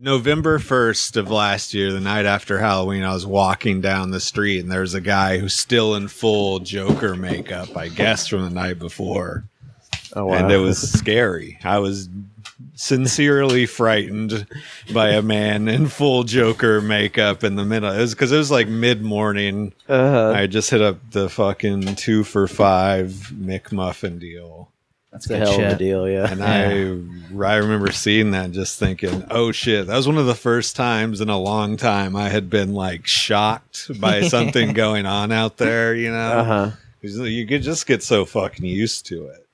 November 1st of last year, the night after Halloween, I was walking down the street and there's a guy who's still in full Joker makeup, I guess from the night before. Oh, wow. And it was scary. I was sincerely frightened by a man in full Joker makeup in the middle. It was because it was like mid-morning. I just hit up the fucking 2 for $5 McMuffin deal. That's a hell of a deal, yeah. And I remember seeing that and just thinking, oh shit, that was one of the first times in a long time I had been like shocked by something going on out there, you know? You could just get so fucking used to it.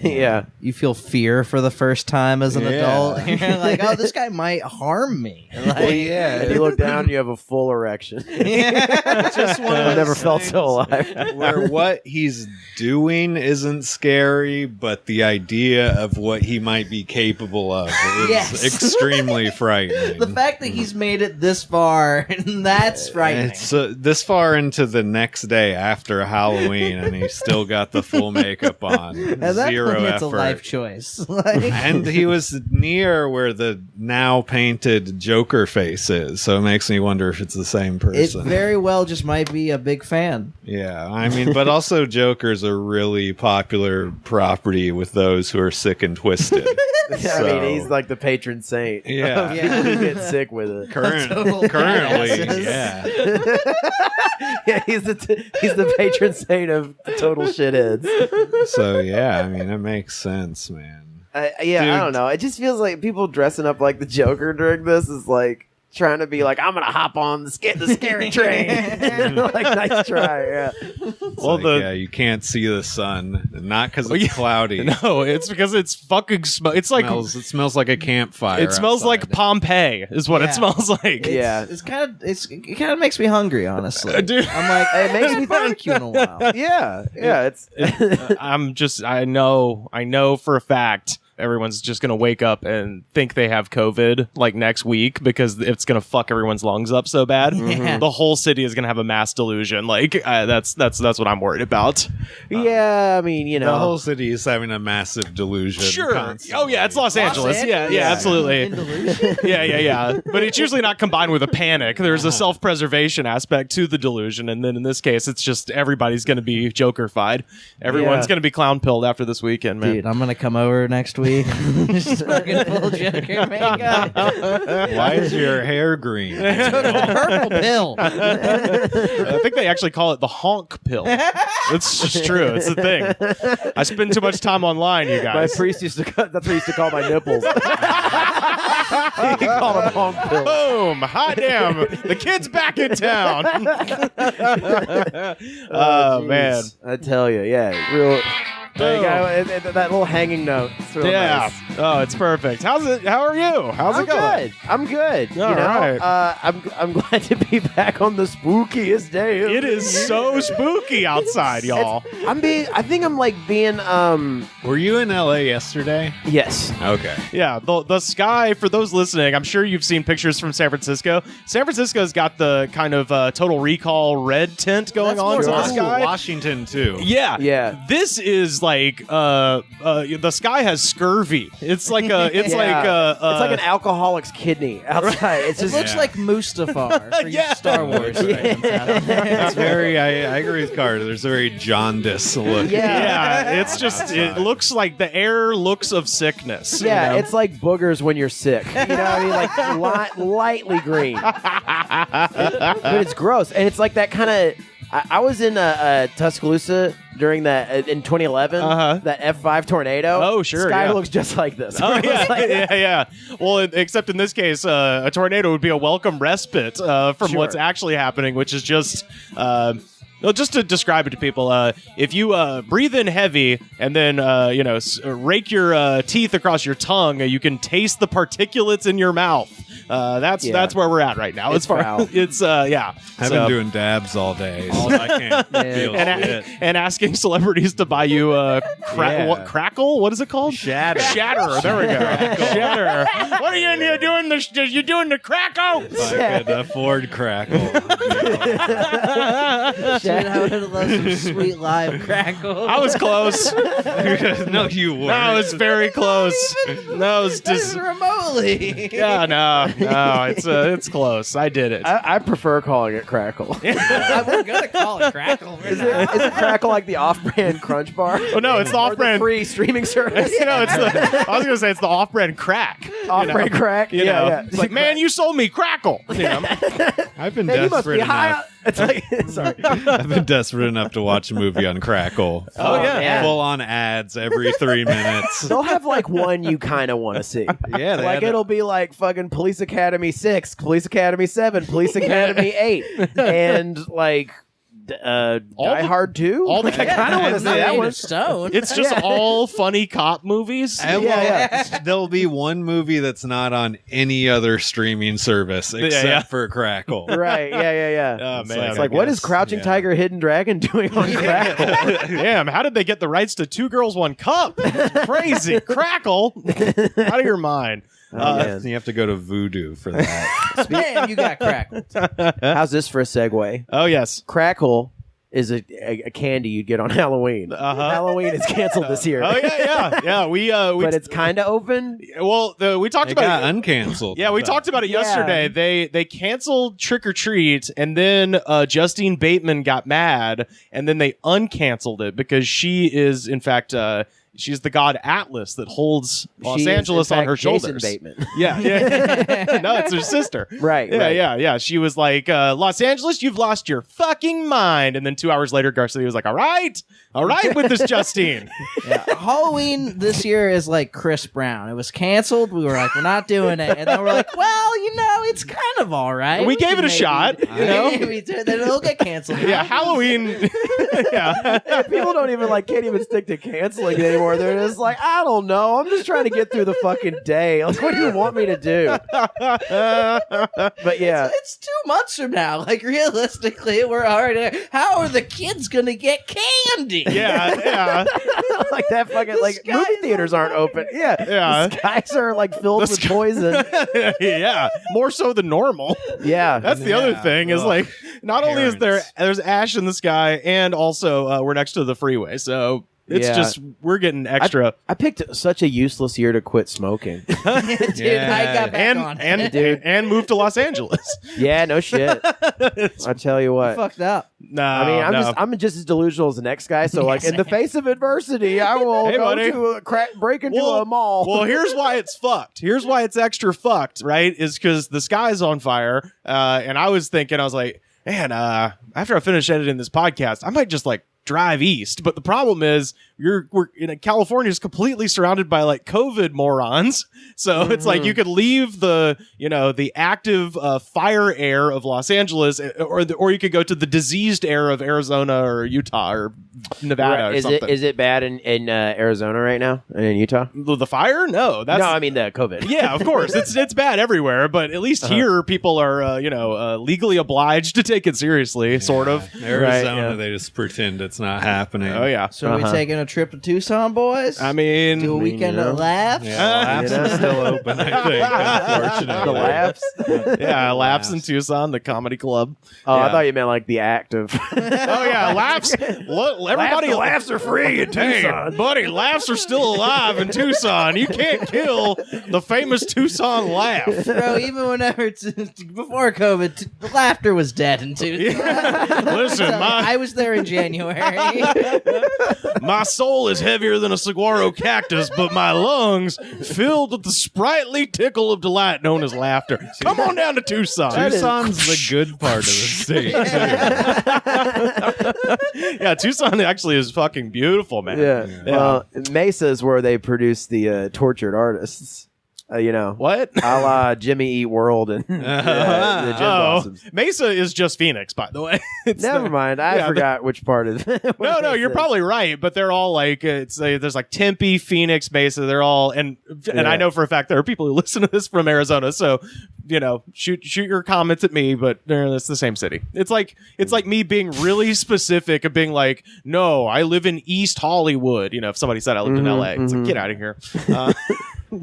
Yeah. You feel fear for the first time as an adult. You're like, oh, this guy might harm me. Like, well, yeah. And you look down and you have a full erection. Just one I've never felt so alive. Where what he's doing isn't scary, but the idea of what he might be capable of is extremely frightening. The fact that he's made it this far, that's frightening. It's this far into the next day after Halloween, and he's still got the full makeup on. Zero effort. It's a life choice. And he was near where the now painted Joker face is, so it makes me wonder if it's the same person. It very well just might be a big fan. Yeah, I mean, but also Joker's a really popular property with those who are sick and twisted. I mean, he's like the patron saint. Yeah. People who get sick with it. Currently, yeah. Yeah, he's the patron saint of total shitheads. So, yeah, I mean, it makes sense, man. I don't know. It just feels like people dressing up like the Joker during this is like trying to be like, I'm gonna hop on the scary train. Like, nice try. Yeah. Well, you can't see the sun, not because it's cloudy. No, it's because it's fucking it smells like a campfire. It smells like Pompeii, is what it smells like. It kind of makes me hungry, honestly. Dude. I'm like, it makes me barbecue in a while. Yeah. I know for a fact everyone's just going to wake up and think they have COVID like next week because it's going to fuck everyone's lungs up so bad. Yeah. The whole city is going to have a mass delusion. Like that's what I'm worried about. Yeah, I mean, you know, the whole city is having a massive delusion. Sure. Constantly. Oh yeah, it's Los Angeles. Yeah, absolutely. In delusion? Yeah. But it's usually not combined with a panic. There's a self-preservation aspect to the delusion, and then in this case, it's just everybody's going to be Joker-fied. Everyone's going to be clown-pilled after this weekend, man. Dude, I'm going to come over next week. Just fucking full Joker makeup. Why is your hair green? I took a purple pill. I think they actually call it the honk pill. It's just true. It's a thing. I spend too much time online, you guys. My priest that's what he used to call my nipples. He called them honk pills. Boom! Hot damn! The kid's back in town. Oh man! I tell you, yeah, real. That little hanging note. It's real nice. Oh, it's perfect. How are you? How's it going? I'm good. All right. I'm glad to be back on the spookiest day. It is so spooky outside, y'all. I think I'm like being. Were you in LA yesterday? Yes. Okay. Yeah. The sky, for those listening, I'm sure you've seen pictures from San Francisco. San Francisco's got the kind of Total Recall red tint going on to the sky. Washington too. Yeah. This is like the sky has scurvy. It's like it's like an alcoholic's kidney outside. It looks like Mustafar for you Star Wars fans out there. It's very. I agree with Carter. There's a very jaundice look. Yeah. It's just it looks like the air looks of sickness. Yeah, it's like boogers when you're sick. You know what I mean? Like lightly green. But it's gross, and it's like that kind of. I was in Tuscaloosa during that in 2011. That F5 tornado. Oh, sure. Sky looks just like this. Oh yeah, yeah. Well, except in this case, a tornado would be a welcome respite from what's actually happening, which is just. Just to describe it to people, if you breathe in heavy and then rake your teeth across your tongue, you can taste the particulates in your mouth. That's where we're at right now. It's foul. It's yeah. I've been doing dabs all day, so I can't feel shit. And asking celebrities to buy you crackle. What is it called? Shatter. There we go. Shatter. What are you in here doing? You doing the crackle? I could afford crackle. Dude, I would have loved some sweet live crackle. I was close. No, you weren't. I was very close. No, it was just remotely. Yeah, no. No, it's close. I did it. I prefer calling it Crackle. We're gonna call it Crackle. Is it Crackle like the off-brand Crunch Bar? Oh no, it's the Or the off-brand. free streaming service. I was gonna say it's the off-brand crack. Off-brand crack. You know, Yeah. it's like, man, you sold me Crackle. You know? I've been Man, you must desperate be high. enough. It's like, sorry. I've been desperate enough to watch a movie on Crackle. Oh, yeah. Full on ads every 3 minutes. They'll have like one you kind of want to see. Yeah, they Like had it'll be like fucking Police Academy 6, Police Academy 7, Police Academy 8, and like Die Hard 2. all the- I kind of want to see that one. Stone. It's just all funny cop movies. And Yeah, there'll be one movie that's not on any other streaming service except yeah. for Crackle. Right, yeah. Oh It's man, It's like, what is Crouching yeah. Tiger, Hidden Dragon doing on Crackle? Damn, how did they get the rights to Two Girls, One Cup? Crazy. Crackle. Out of your mind. Man. You have to go to Voodoo for that. Bam, you got Crackle. How's this for a segue? Oh, yes. Crackle is a candy you'd get on Halloween. Uh-huh. Halloween is canceled this year. Oh, yeah. We But it's kind of open. we talked It about got uncanceled. Yeah, we talked about it Yeah. yesterday. They canceled Trick or Treat, and then Justine Bateman got mad, and then they uncanceled it because she is, in fact, she's the god Atlas that holds Los She is, Angeles in on her fact, Jason shoulders. Bateman. Yeah. No, it's her sister. Right. Yeah. She was like, Los Angeles, you've lost your fucking mind. And then 2 hours later, Garcia was like, all right with this Justine. Yeah. Halloween this year is like Chris Brown. It was canceled. We were like, we're not doing it. And then we're like, well, it's kind of all right. We gave it a Maybe- shot, you know? Maybe then it'll get canceled. Yeah, Halloween. Yeah. People don't even can't even stick to canceling it anymore. They're just like, I don't know. I'm just trying to get through the fucking day. Like, what do you want me to do? But yeah. It's 2 months from now. Like, realistically, we're already. How are the kids gonna get candy? Yeah. Like that fucking like skies movie theaters aren't open. Yeah. Yeah. The skies are like filled The with sky- poison. Yeah. More so than normal. Yeah. That's the other thing is Ugh. like not only is Parents. there's ash in the sky and also we're next to the freeway, so it's Yeah. just we're getting extra I picked such a useless year to quit smoking. Dude, Yeah. I got back on. and moved to Los Angeles. Yeah, no shit. I tell you what. Fucked up. No, I mean, no. I'm just as delusional as the next guy. So, like, in the face of adversity, I will Hey, go buddy. to break into a mall. Well, here's why it's fucked. Here's why it's extra fucked, right? Is because the sky's on fire. And I was like, man, after I finish editing this podcast, I might just like drive east. But the problem is California is completely surrounded by like COVID morons. So it's like you could leave the active fire air of Los Angeles, or you could go to the diseased air of Arizona or Utah or Nevada or Is something. it bad in Arizona right now and in Utah? The fire? No, that's No, I mean the COVID. yeah, of course. It's bad everywhere, but at least here people are legally obliged to take it seriously, sort of. Arizona, Right, yeah. they just pretend it's not happening. Oh yeah. So we taking a trip to Tucson, boys? I mean, Do a weekend of laughs? Yeah, Laughs is still open, I think, unfortunately. The laughs. yeah, Laughs in Tucson, the comedy club. Oh, Yeah. I thought you meant like the act of. Oh yeah, Laughs. Everybody, laughs are free in Hey, buddy, Laughs are still alive in Tucson. You can't kill the famous Tucson laugh. Bro, even whenever before COVID, laughter was dead in Tucson. Listen, I was there in January. my soul is heavier than a saguaro cactus, but my lungs filled with the sprightly tickle of delight known as laughter. Come on down to Tucson. Tucson's the good part of the state. Yeah, Tucson actually is fucking beautiful, man. Yeah. Well, Mesa is where they produce the tortured artists. What? A la Jimmy Eat World and the Gym Blossoms. Mesa is just Phoenix, by the way. It's Never mind. I forgot which part of No, you're probably right, but they're all like there's like Tempe, Phoenix, Mesa. They're all and I know for a fact there are people who listen to this from Arizona. So shoot your comments at me, but it's the same city. It's like me being really specific of being like, no, I live in East Hollywood. If somebody said I lived in LA, it's like get out of here.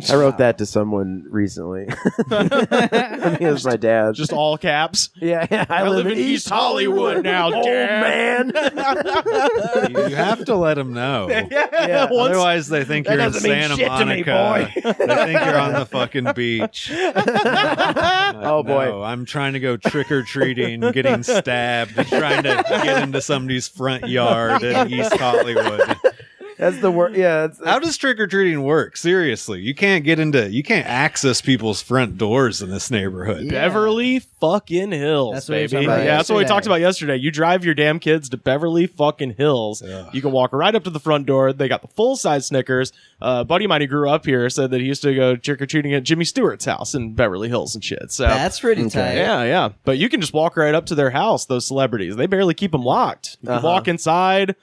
I wrote that to someone recently. I think it was my dad. Just all caps. Yeah. I live in East Hollywood now, Oh, Dad. man. You have to let them know. Yeah. Otherwise, they think you're in doesn't mean Santa shit to me, Monica. They think you're on the fucking beach. Oh, boy. No, I'm trying to go trick or treating, getting stabbed, trying to get into somebody's front yard in East Hollywood. That's the word. Yeah. How does trick or treating work? Seriously, you can't access people's front doors in this neighborhood. Yeah. Beverly fucking Hills, That's what we were baby. talking about Yeah, that's what we yesterday. talked about yesterday. You drive your damn kids to Beverly fucking Hills. Ugh. You can walk right up to the front door. They got the full size Snickers. A buddy of mine who grew up here said that he used to go trick or treating at Jimmy Stewart's house in Beverly Hills and shit. So That's pretty tight. yeah. But you can just walk right up to their house. Those celebrities, they barely keep them locked. You can walk inside.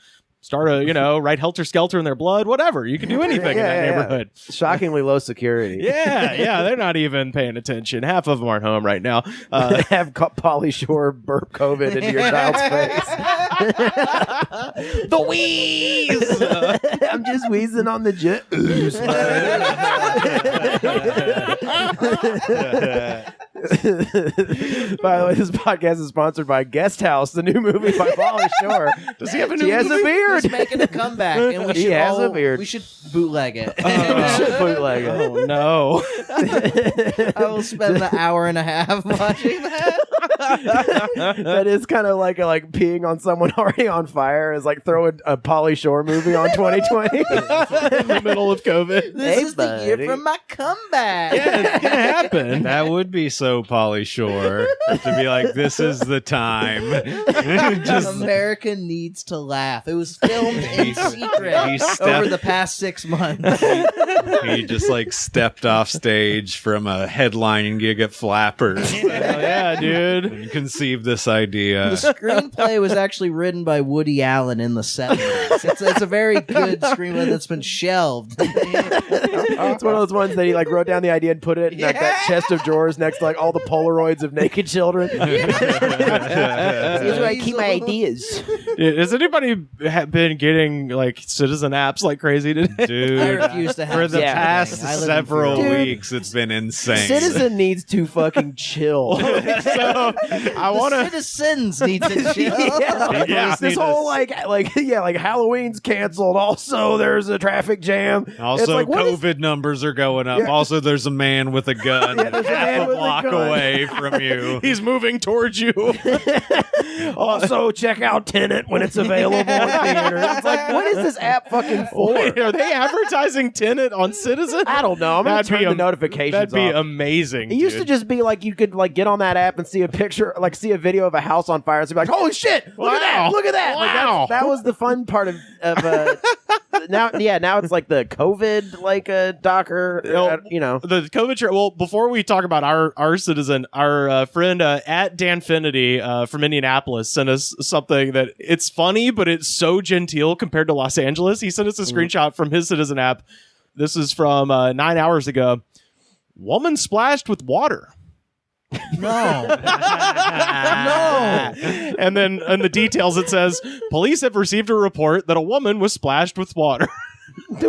Start right helter skelter in their blood, whatever. You can do anything in that neighborhood. Shockingly low security. Yeah, they're not even paying attention. Half of them aren't home right now. They have Pauly Shore burp COVID into your child's face. The wheeze! I'm just wheezing on the jet. By the way, this podcast is sponsored by Guest House, the new movie by Pauly Shore. Does he have a new He has a movie? beard. He's making a comeback, and we He should has a beard. We should bootleg it. Bootleg it. Oh, no. I will spend an hour and a half watching that. That is kind of like peeing on someone already on fire. Is like throwing a Pauly Shore movie on 2020. In the middle of COVID. This Hey, is the year buddy. for my comeback. Yeah, it's going to happen. That would be so Pauly Shore to be like, this is the time. Just America needs to laugh. It was filmed in secret he stepped- over the past 6 months. he just like stepped off stage from a headlining gig at Flappers Hell yeah, dude. and conceived this idea. The screenplay was actually written by Woody Allen in the 70s. It's a very good screenplay that's been shelved. It's one of those ones that he like wrote down the idea and put it in like that chest of drawers next to like all the Polaroids of naked children. Here's where I keep my ideas. Has anybody been getting like citizen apps like crazy today? Dude, I refuse to have for the that past thing. I live in several fear. weeks, it's been insane. Citizen needs to fucking chill. So I want The to. citizens need to chill. Yeah. This whole like Halloween's canceled. Also, there's a traffic jam. Also, It's like, what is- COVID numbers are going up. Yeah. Also, there's a man with a gun Yeah, there's a man half a with a block gun. away from you. He's moving towards you. Also, check out Tenet when it's available in theaters. It's like, what is this app fucking for? Wait, are they advertising Tenet on Citizen? I don't know. I'm gonna turn the notifications That'd be off. amazing. It used to dude. just be like you could like get on that app and see a picture, like see a video of a house on fire, and so be like, "Holy shit! Look at that! Wow. Look at that!" Like, Wow. that was the fun part of now. Yeah, now it's like the COVID like Docker. The COVID trip. Well, before we talk about our citizen, our friend at Danfinity from Indianapolis sent us something that it's funny, but it's so genteel compared to Los Angeles. He sent us a screenshot from his citizen app. This is from 9 hours ago. Woman splashed with water. No. No. And then in the details it says police have received a report that a woman was splashed with water.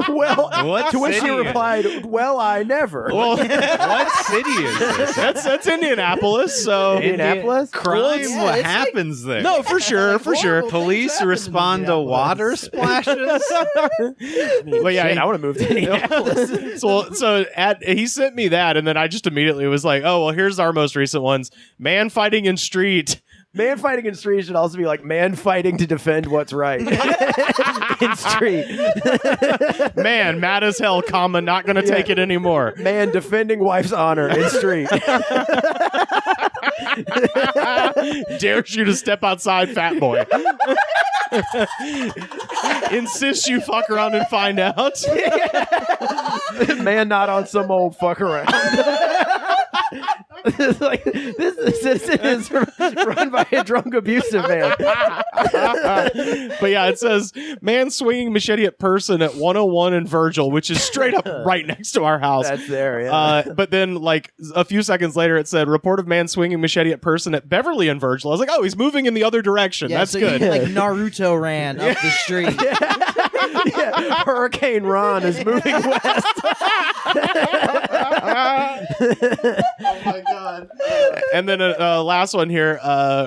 Well, What to which she city? replied, "Well, I never." Well, What city is this? that's Indianapolis. So Indianapolis? Crime? Yeah, What it's like- happens there? no, for sure. Horrible Police things happen in respond to water Indianapolis. splashes? But yeah, Shit, I want to move to Indianapolis. so he sent me that, and then I just immediately was like, oh, well, here's our most recent ones. Man fighting in street. Man fighting in street should also be like man fighting to defend what's right in street. Man, mad as hell, comma, not going to take it anymore. Man defending wife's honor in street. Dares you to step outside, fat boy. Insists you fuck around and find out. Man not on some old fuck around. It's like this citizen is run by a drunk abusive man. But yeah, it says man swinging machete at person at 101 and Virgil, which is straight up right next to our house. That's there, yeah. But then, like a few seconds later, it said report of man swinging machete at person at Beverly and Virgil. I was like, oh, he's moving in the other direction. Yeah, That's so good. Like Naruto ran up the street. Yeah, Hurricane Ron is moving west. Oh my god! And then last one here: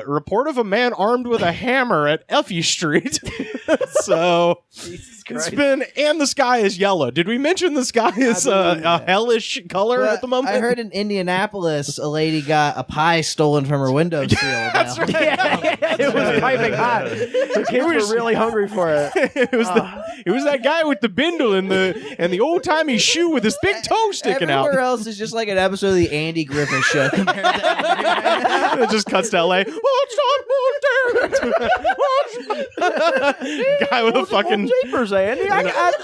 report of a man armed with a hammer at Effie Street. So it's been, and the sky is yellow. Did we mention the sky is a hellish color at the moment? I heard in Indianapolis, a lady got a pie stolen from her windowsill. That's right. Yeah, it was piping hot. The kids were really hungry for it. It was that guy with the bindle and the old timey shoe with his big toe sticking out. Everywhere else is just like an episode of the Andy Griffith Show. Compared to It just cuts to LA. Guy with a fucking. Jeepers, Andy. Where's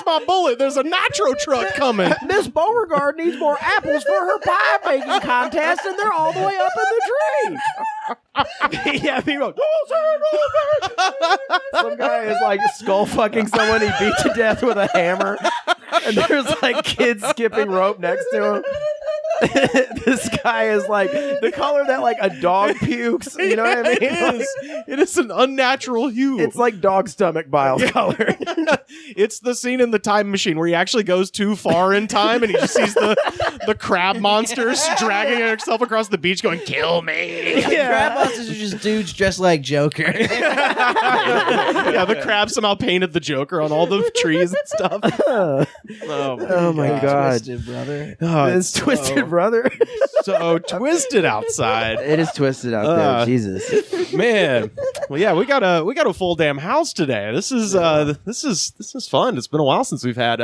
my bullet? There's a nitro truck coming. Miss Beauregard needs more apples for her pie making contest, and they're all the way up in the tree. Yeah, people. Some guy is like skull fucking someone he beat to death with a hammer, and there's like kids skipping rope next to him. This guy is like the color that like a dog pukes. You know what I mean? It is an unnatural hue. It's like dog stomach bile color. It's the scene in the time machine where he actually goes too far in time and he just sees the crab monsters dragging himself across the beach going, "Kill me." Yeah. Crab monsters are just dudes dressed like Joker. Yeah, the crab somehow painted the Joker on all the trees and stuff. Oh my god. Twisted, brother. Oh, It's twisted, brother. so twisted outside. It is twisted out there. Jesus. Man. Well, yeah, we got a full damn house today. This is fun. It's been a while since we've had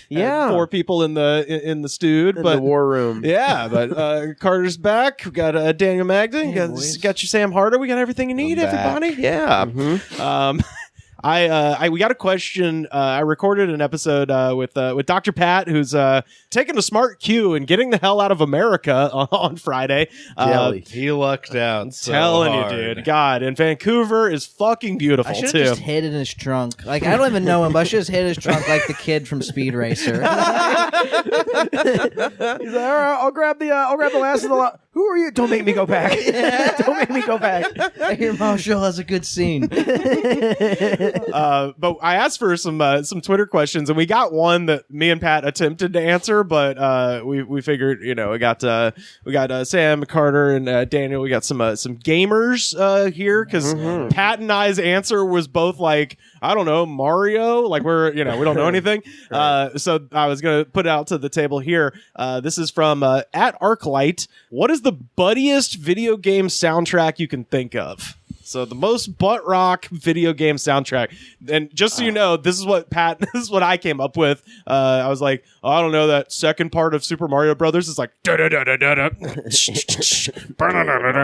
Yeah. 4 people in the stewed, In but the war room. yeah, but Carter's back. We got Daniel Magden. You got your Sam Harder. We got everything you need, I'm back. everybody. Yeah. We got a question. I recorded an episode with Dr. Pat, who's taking a smart cue and getting the hell out of America on Friday. Jelly. He lucked out. So Telling hard. you, dude. God, and Vancouver is fucking beautiful I should have too. just hid it in his trunk. Like, I don't even know him, but I should have hid his trunk like the kid from Speed Racer. He's like, all right, I'll grab the last of the lot. Who are you? Don't make me go back. Don't make me go back. I hear Marshall has a good scene. But I asked for some Twitter questions, and we got one that me and Pat attempted to answer, but we figured, we got Sam, Carter, and Daniel. We got some gamers here because Pat and I's answer was both like, I don't know, Mario. Like we don't know anything. Right. So I was gonna put it out to the table here. This is from at ArcLight. What is the buttiest video game soundtrack you can think of? So the most butt rock video game soundtrack. And just so you know, this is what I came up with. I was like, I don't know, that second part of Super Mario Brothers is like da-da-da-da-da-da.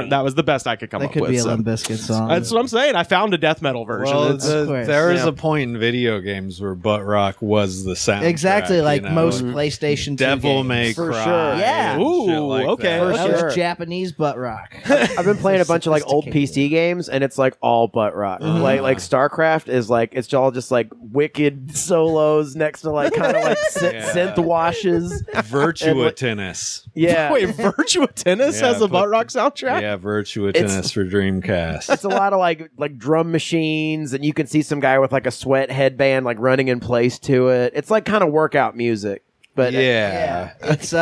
That was the best I could come That up could with. be a Limp Bizkit song. That's what I'm saying. I found a death metal version. Well, course. there was Yeah. a point in video games where butt rock was the soundtrack. Exactly, like you know? most PlayStation 2 Devil games. May For Cry. sure. Yeah. and Ooh, shit like okay. that. That sure. was Japanese butt rock. I've been playing a bunch of like old PC games, and it's like all butt rock. Like StarCraft is like it's all just like wicked solos next to like kind of like synth washes. Virtua And what- Tennis. Yeah, Wait, Virtua Tennis Yeah, has a put- butt rock soundtrack? Yeah, Virtua It's- Tennis for Dreamcast. it's a lot of like drum machines, and you can see some guy with like a sweat headband like running in place to it. It's like kind of workout music. But yeah. It's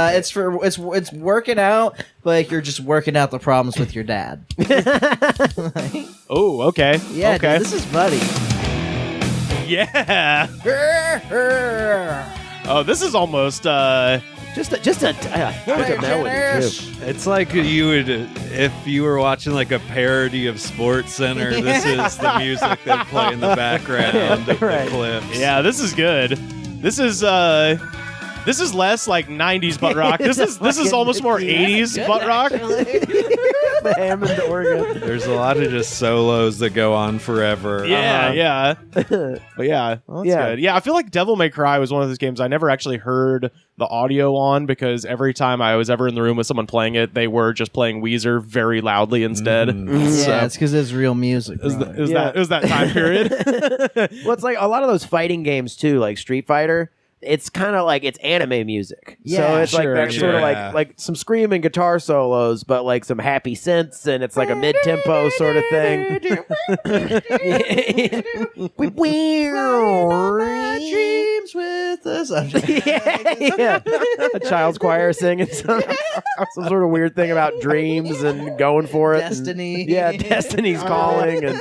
working out, but you're just working out the problems with your dad. Oh, okay. Yeah, okay. dude, this is Buddy. Yeah. Oh, this is almost just a melody too. It's like you would, if you were watching like a parody of Sports Center, this is the music they play in the background of the Right. clips. Yeah, this is good. This is less like 90s butt rock. This is almost more 80s butt rock. The Hammond organ. There's a lot of just solos that go on forever. Yeah, yeah. But yeah, well, that's good. Yeah, I feel like Devil May Cry was one of those games I never actually heard the audio on because every time I was ever in the room with someone playing it, they were just playing Weezer very loudly instead. Yeah, it's because it's real music. It was brother. that time period. Well, it's like a lot of those fighting games too, like Street Fighter. it's kind of like it's anime music. Yeah, so it's sure, like that sort of yeah. like some screaming guitar solos, but like some happy synths, and it's like a mid tempo sort of thing. Dreams with us. I'm just- yeah. A child's choir singing some sort of weird thing about dreams and going for it. Destiny. Yeah, Destiny's calling.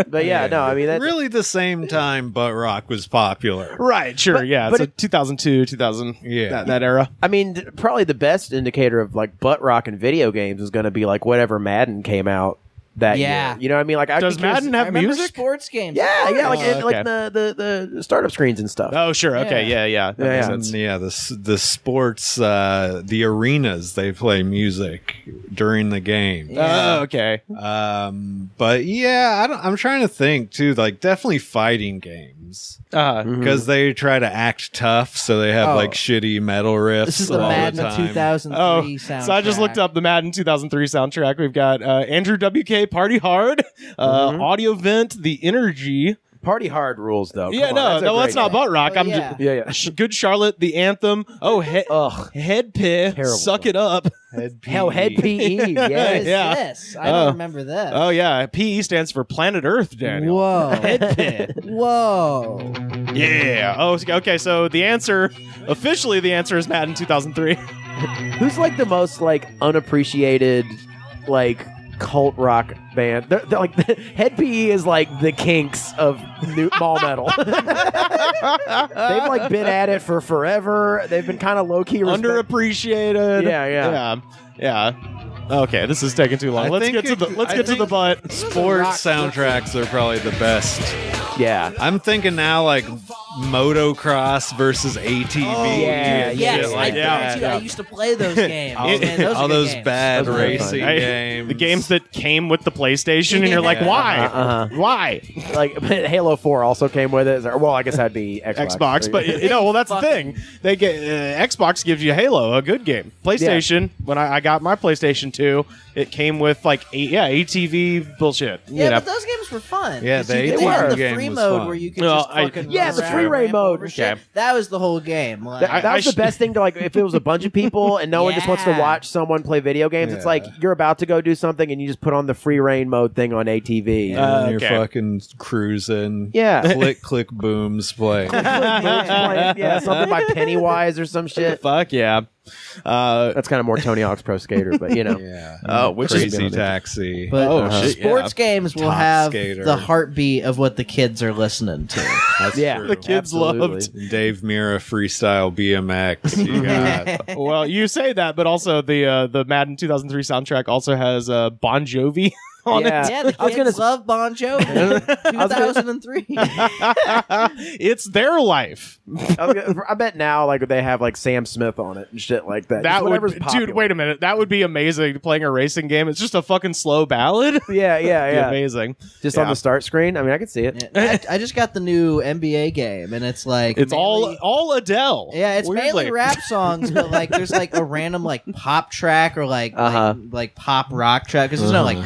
But yeah, no, I mean that's really the same time butt rock was popular. Right, sure, yeah. but So 2002, 2000, Yeah. that era. I mean, probably the best indicator of like butt rock in video games is going to be like whatever Madden came out that Yeah. year. You know what I mean? Like, I'd Does be curious- Madden I have remember music? sports games. Yeah, yeah, like Oh, like okay. the startup screens and stuff. Oh, sure, okay, yeah. That Yeah, makes yeah. sense. Yeah, the sports, the arenas, they play music during the game. Oh, okay. But yeah, I'm trying to think too. Like, definitely fighting games because they try to act tough, so they have Oh. like shitty metal riffs. This is the all Madden the time. 2003 Oh, soundtrack. so I just looked up the Madden 2003 soundtrack. We've got Andrew WK, Party Hard, Audio Vent, The Energy. Party Hard rules though. Yeah, Come no, on, that's not butt rock. Oh, I'm yeah. Yeah, yeah. Good Charlotte, The Anthem. Oh, Ugh. Head Pit, Terrible Suck song. It Up. Hell, Head PE. What Yes. is Yeah. this? I don't remember this. Oh yeah, PE stands for Planet Earth, Daniel. Whoa. Head Pit. Whoa. Yeah. Oh, okay. So the answer, officially, the answer is Madden 2003. Who's like the most like unappreciated like cult rock band? They're like Head PE is like the Kinks of new mall metal. They've like been at it for forever. They've been kind of low key Underappreciated. Yeah. Okay, this is taking too long. I Let's think get to it- the I think- butt. Sports soundtracks are probably the best. Yeah. I'm thinking now like motocross versus ATV. yeah, and Yes, shit like I that. do. I used to play those games. all, Man, those are all good those games. bad Those are really racing fun. games. The games that came with the PlayStation, and you're like, why? Why? Like Halo 4 also came with it. Well, I guess that'd be Xbox, but well, that's the thing. They get Xbox gives you Halo, a good game. PlayStation, when I got my PlayStation 2, it came with like ATV bullshit. Yeah, you know? but those games were fun. Yeah, 'Cause they you were. had the game free was mode fun. where you could No, just fucking Yeah, run the around free and reign ramp mode. over shit. Okay. That was the whole game. Like, That was the best thing to like if it was a bunch of people and no one just wants to Yeah. watch someone play video games. It's Yeah. like you're about to go do something and you just put on the free reign mode thing on ATV. And you're Okay. fucking cruising. Yeah. Click, click, booms play. Yeah, something by Pennywise or some shit. Fuck yeah. That's kind of more Tony Hawk's Pro Skater, but you know. Yeah. Which Crazy is- Taxi. But Oh, shit, sports games will Top have Skater. the heartbeat of what the kids are listening to. That's Yeah. true. The kids Absolutely. loved. Dave Mira freestyle BMX. You got Well, you say that, but also the Madden 2003 soundtrack also has Bon Jovi on Yeah. Yeah, the I was kids gonna- love Bon Jovi. 2003. it. It's their life. I bet now like they have like Sam Smith on it and shit like that. That Just would, whatever's dude. popular. Wait a minute. That would be amazing. Playing a racing game. It's just a fucking slow ballad. Yeah, yeah, It'd be yeah. amazing. Just on Yeah. the start screen. I mean, I could see it. I just got the new NBA game, and it's like It's mainly- all Adele. Yeah, it's Weirdly. mainly rap songs, but like there's like a random like pop track or like like pop rock track because there's no like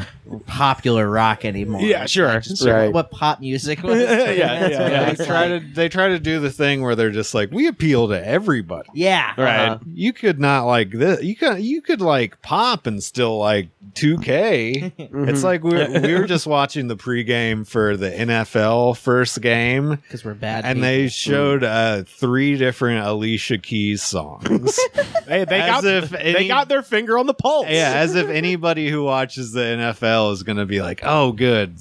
popular rock anymore. Yeah, It's sure. like just Right. what pop music was. Yeah. they try to do the thing where they're just like, we appeal to everybody. Yeah. Right. You could not like this. You could like pop and still like 2K. It's like we were just watching the pregame for the NFL first game, Because we're bad. and people. they showed 3 different Alicia Keys songs. Hey, they As got if they any- got their finger on the pulse. Yeah, as if anybody who watches the NFL is going to be like, oh, good,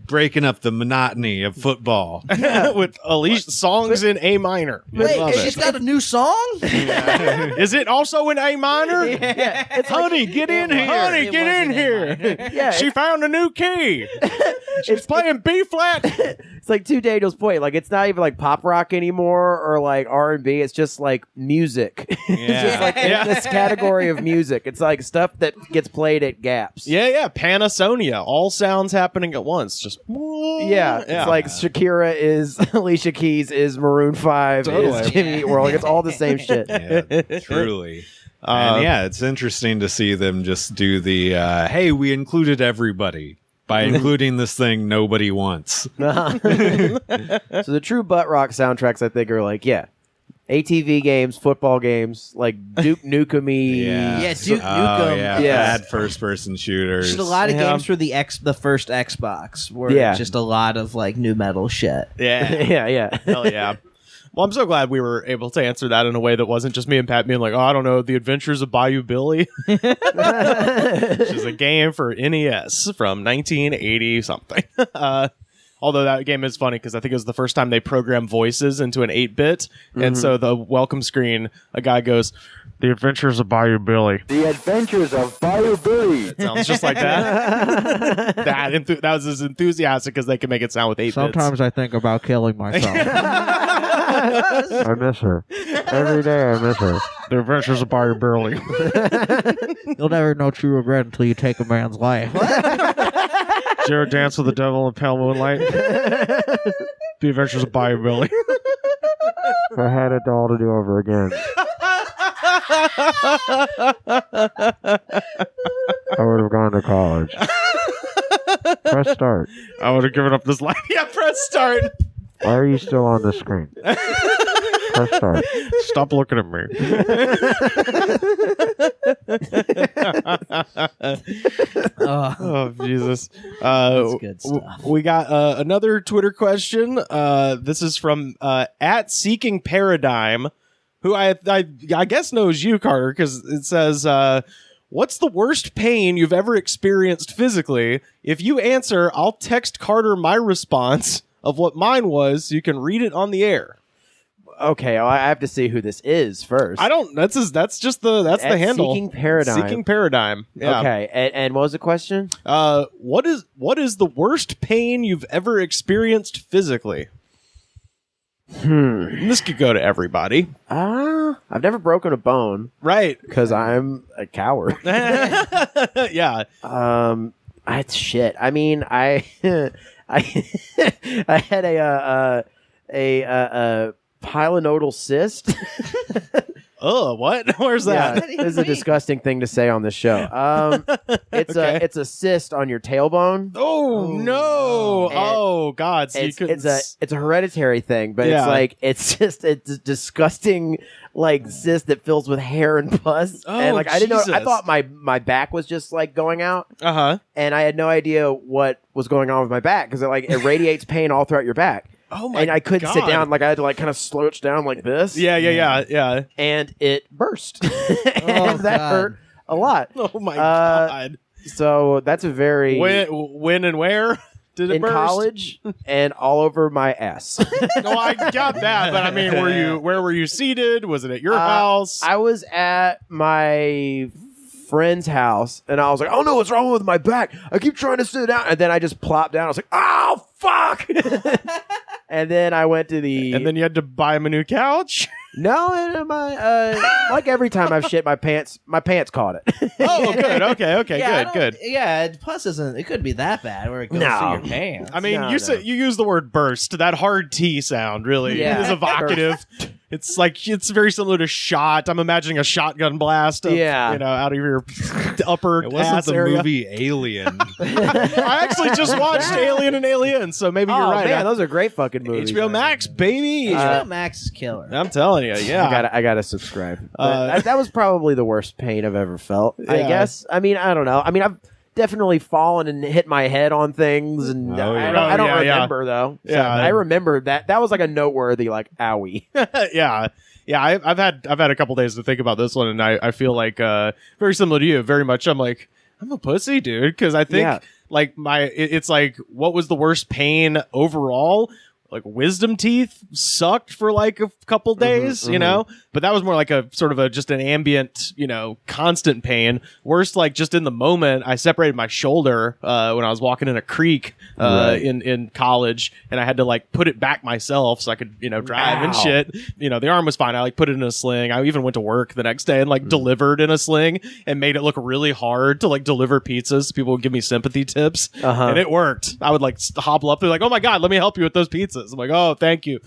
breaking up the monotony of football. with Alicia songs in A minor. Wait, love she's it. got a new song? Is it also in A minor? Honey, get in here. Honey, It get was in in A here. minor. Yeah, She found a new key. She's playing B flat. it's like to Daniel's point. Like it's not even like pop rock anymore or like R&B. It's just like music. It's just like Yeah. in this category of music. It's like stuff that gets played at gaps. Yeah. Panasonia. All sounds happening at once. Just Yeah, it's like Shakira is Alicia Keys is Maroon 5 Totally. is Jimmy Eat World. Like it's all the same shit. Yeah, truly. And yeah, it's interesting to see them just do the, hey, we included everybody by including this thing nobody wants. So the true butt rock soundtracks, I think, are like, yeah, ATV games, football games, like Duke Nukem-y. Yeah, Duke Nukem. Yeah, Yeah. bad first-person shooters. Just a lot of games for the first Xbox were just a lot of like new metal shit. Yeah. yeah. Hell yeah. Well, I'm so glad we were able to answer that in a way that wasn't just me and Pat being like, oh, I don't know, The Adventures of Bayou Billy, which is a game for NES from 1980 something. Although that game is funny because I think it was the first time they programmed voices into an 8-bit. And so the welcome screen, a guy goes, The Adventures of Bayou Billy. The Adventures of Bayou Billy. It sounds just like that. that was as enthusiastic as they could make it sound with 8 bits. Sometimes I think about killing myself. I miss her. Every day I miss her. The Adventures of Bayou Billy. You'll never know true regret until you take a man's life. Did you ever dance with the devil in pale moonlight? The Adventures of Bayou Billy. If I had it all to do over again, I would have gone to college. Press start. I would have given up this life. Yeah, press start. Why are you still on the screen? Press start. Stop looking at me. Oh, Jesus. That's good stuff. We got another Twitter question. This is from at Seeking Paradigm, who I guess knows you, Carter, because it says, what's the worst pain you've ever experienced physically? If you answer, I'll text Carter my response of what mine was so you can read it on the air. Okay, well, I have to see who this is first. I don't. That's the handle. Seeking Paradigm. Seeking Paradigm. Yeah. Okay, and what was the question? What is the worst pain you've ever experienced physically? This could go to everybody. I've never broken a bone, Right. because I'm a coward. Yeah. It's shit. I mean, I had a pilonodal cyst. Oh, what? Where's that? Yeah, this is a disgusting thing to say on this show. Okay. It's a cyst on your tailbone. Oh no! And God! So you couldn't. It's a hereditary thing, but Yeah. it's just a disgusting like cyst that fills with hair and pus. Oh, and like I didn't know. I Jesus. thought my back was just like going out, Uh-huh. and I had no idea what was going on with my back because it radiates pain all throughout your back. Oh my! And I couldn't sit God. down. Like I had to like kind of slouch down like this. Yeah. And it burst. And that God. hurt a lot. Oh my Uh, God! So that's a very When and where did it in burst? college and all over my ass. No, I got that, but I mean, where were you seated? Was it at your house? I was at my friend's house and I was like, oh no, what's wrong with my back? I keep trying to sit down. And then I just plopped down. I was like, oh fuck. And then I went to the And then you had to buy him a new couch. no, and my like every time I've shit my pants caught it. Oh, good. Okay. Yeah, Good. Yeah, plus it could be that bad where it goes No. through your pants. I mean, No, you said you use the word burst. That hard T sound really Yeah. is evocative. It's like it's very similar to shot. I'm imagining a shotgun blast. Of, Yeah. out of your upper It wasn't ass the area. movie Alien. I actually just watched Alien and Alien, so maybe you're Oh right. man, those are great fucking movies. HBO Max, baby. HBO Max is killer. I'm telling you, yeah. I gotta subscribe. But that was probably the worst pain I've ever felt. I Yeah. guess. I mean, I don't know. I mean, I've definitely fallen and hit my head on things, and Oh, yeah. I don't Oh, yeah. remember though. So Yeah. I remember that. That was like a noteworthy, like, owie. Yeah. I've had a couple days to think about this one, and I feel like very similar to you. Very much, I'm like, I'm a pussy, dude, because I think Yeah. like it's like, what was the worst pain overall? Like wisdom teeth sucked for like a couple days, but that was more like a sort of just an ambient, constant pain. Worst, like just in the moment, I separated my shoulder when I was walking in a creek in college, and I had to like put it back myself so I could drive and Ow. shit. The arm was fine. I like put it in a sling. I even went to work the next day and like delivered in a sling and made it look really hard to like deliver pizzas. People would give me sympathy tips, and it worked. I would like hobble up. They're like, "Oh my God, let me help you with those pizzas." I'm like, "Oh, thank you.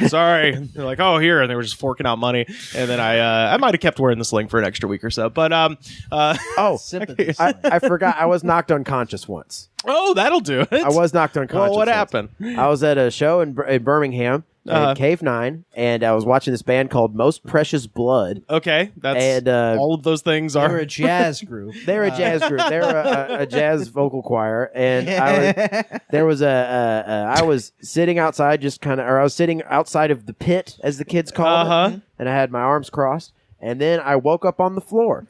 Sorry." They're like, "Oh, here," and they were just forking out money. And then I might have kept wearing the sling for an extra week or so. But Oh, Sympathy. I forgot. I was knocked unconscious once. oh, that'll do it. I was knocked unconscious. Well, what once. happened? I was at a show in Birmingham. in Cave 9, and I was watching this band called Most Precious Blood. Okay, that's And all of those things They are. were a jazz group. They're a jazz group. They're a jazz vocal choir, and I was sitting outside, I was sitting outside of the pit, as the kids call it, and I had my arms crossed, and then I woke up on the floor.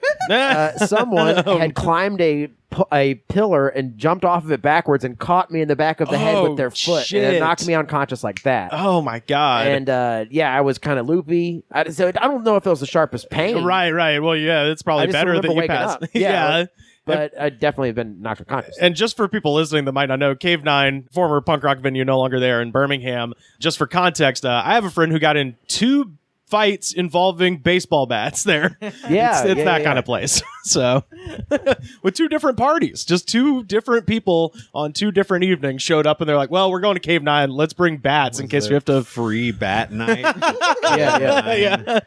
Someone had climbed a pillar and jumped off of it backwards and caught me in the back of the head with their foot, shit. and it knocked me unconscious like that. Oh my god! And I was kind of loopy. So I don't know if it was the sharpest pain. Right. Well, yeah, it's I probably just better that remember you waking passed. up. Yeah. But I definitely have been knocked unconscious. And just for people listening that might not know, Cave 9, former punk rock venue, no longer there in Birmingham. Just for context, I have a friend who got in 2 fights involving baseball bats there. Yeah, it's that kind of place. So, with 2 different parties, just 2 different people on 2 different evenings showed up, and they're like, "Well, we're going to Cave 9. Let's bring bats in case we have to." Free bat night. Yeah.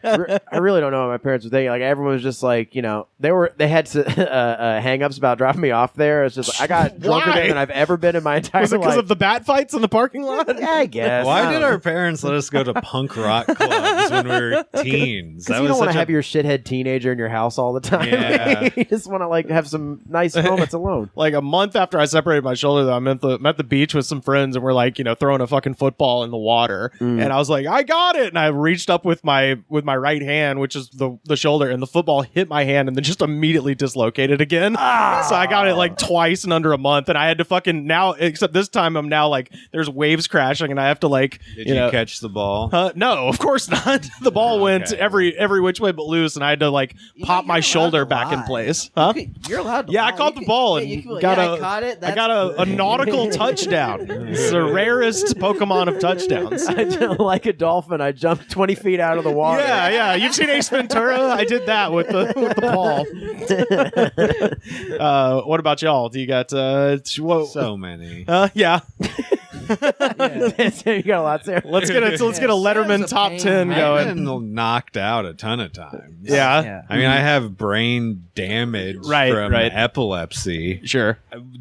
I really don't know what my parents were thinking. Like, everyone was just like, they had hang-ups about dropping me off there. It's just like, I got drunker Why? than I've ever been in my entire Was it life. because of the bat fights in the parking lot? Yeah, I guess. Why I did don't our know. parents let us go to punk rock clubs when we were teens? Because you don't want to have your shithead teenager in your house all the time. Yeah. You just want to have some nice moments alone. Like a month after I separated my shoulder, though, I'm at the beach with some friends, and we're like, throwing a fucking football in the water. And I was like, I got it. And I reached up with my right hand, which is the shoulder, and the football hit my hand and then just immediately dislocated again. So I got it like twice in under a month, and I had to fucking except this time I'm now like, there's waves crashing, and I have to like, Did you catch the ball? no, of course not. The ball went Okay. every which way but loose, and I had to like pop my you're shoulder allowed to back in lie. place. Huh? You're allowed to Yeah, I lie. caught You the could- ball yeah, and you could be like, got I a caught it. I got a nautical touchdown. It's the rarest Pokemon of touchdowns. Like a dolphin, I jumped 20 feet out of the water. Yeah. You've seen Ace Ventura? I did that with the ball. What about y'all? Do you got So many. yeah. You got a lot there. Let's get a Letterman a top pain. 10 I've going. been knocked out a ton of times. Yeah. I mean, I have brain damage Right, from right. epilepsy. Sure.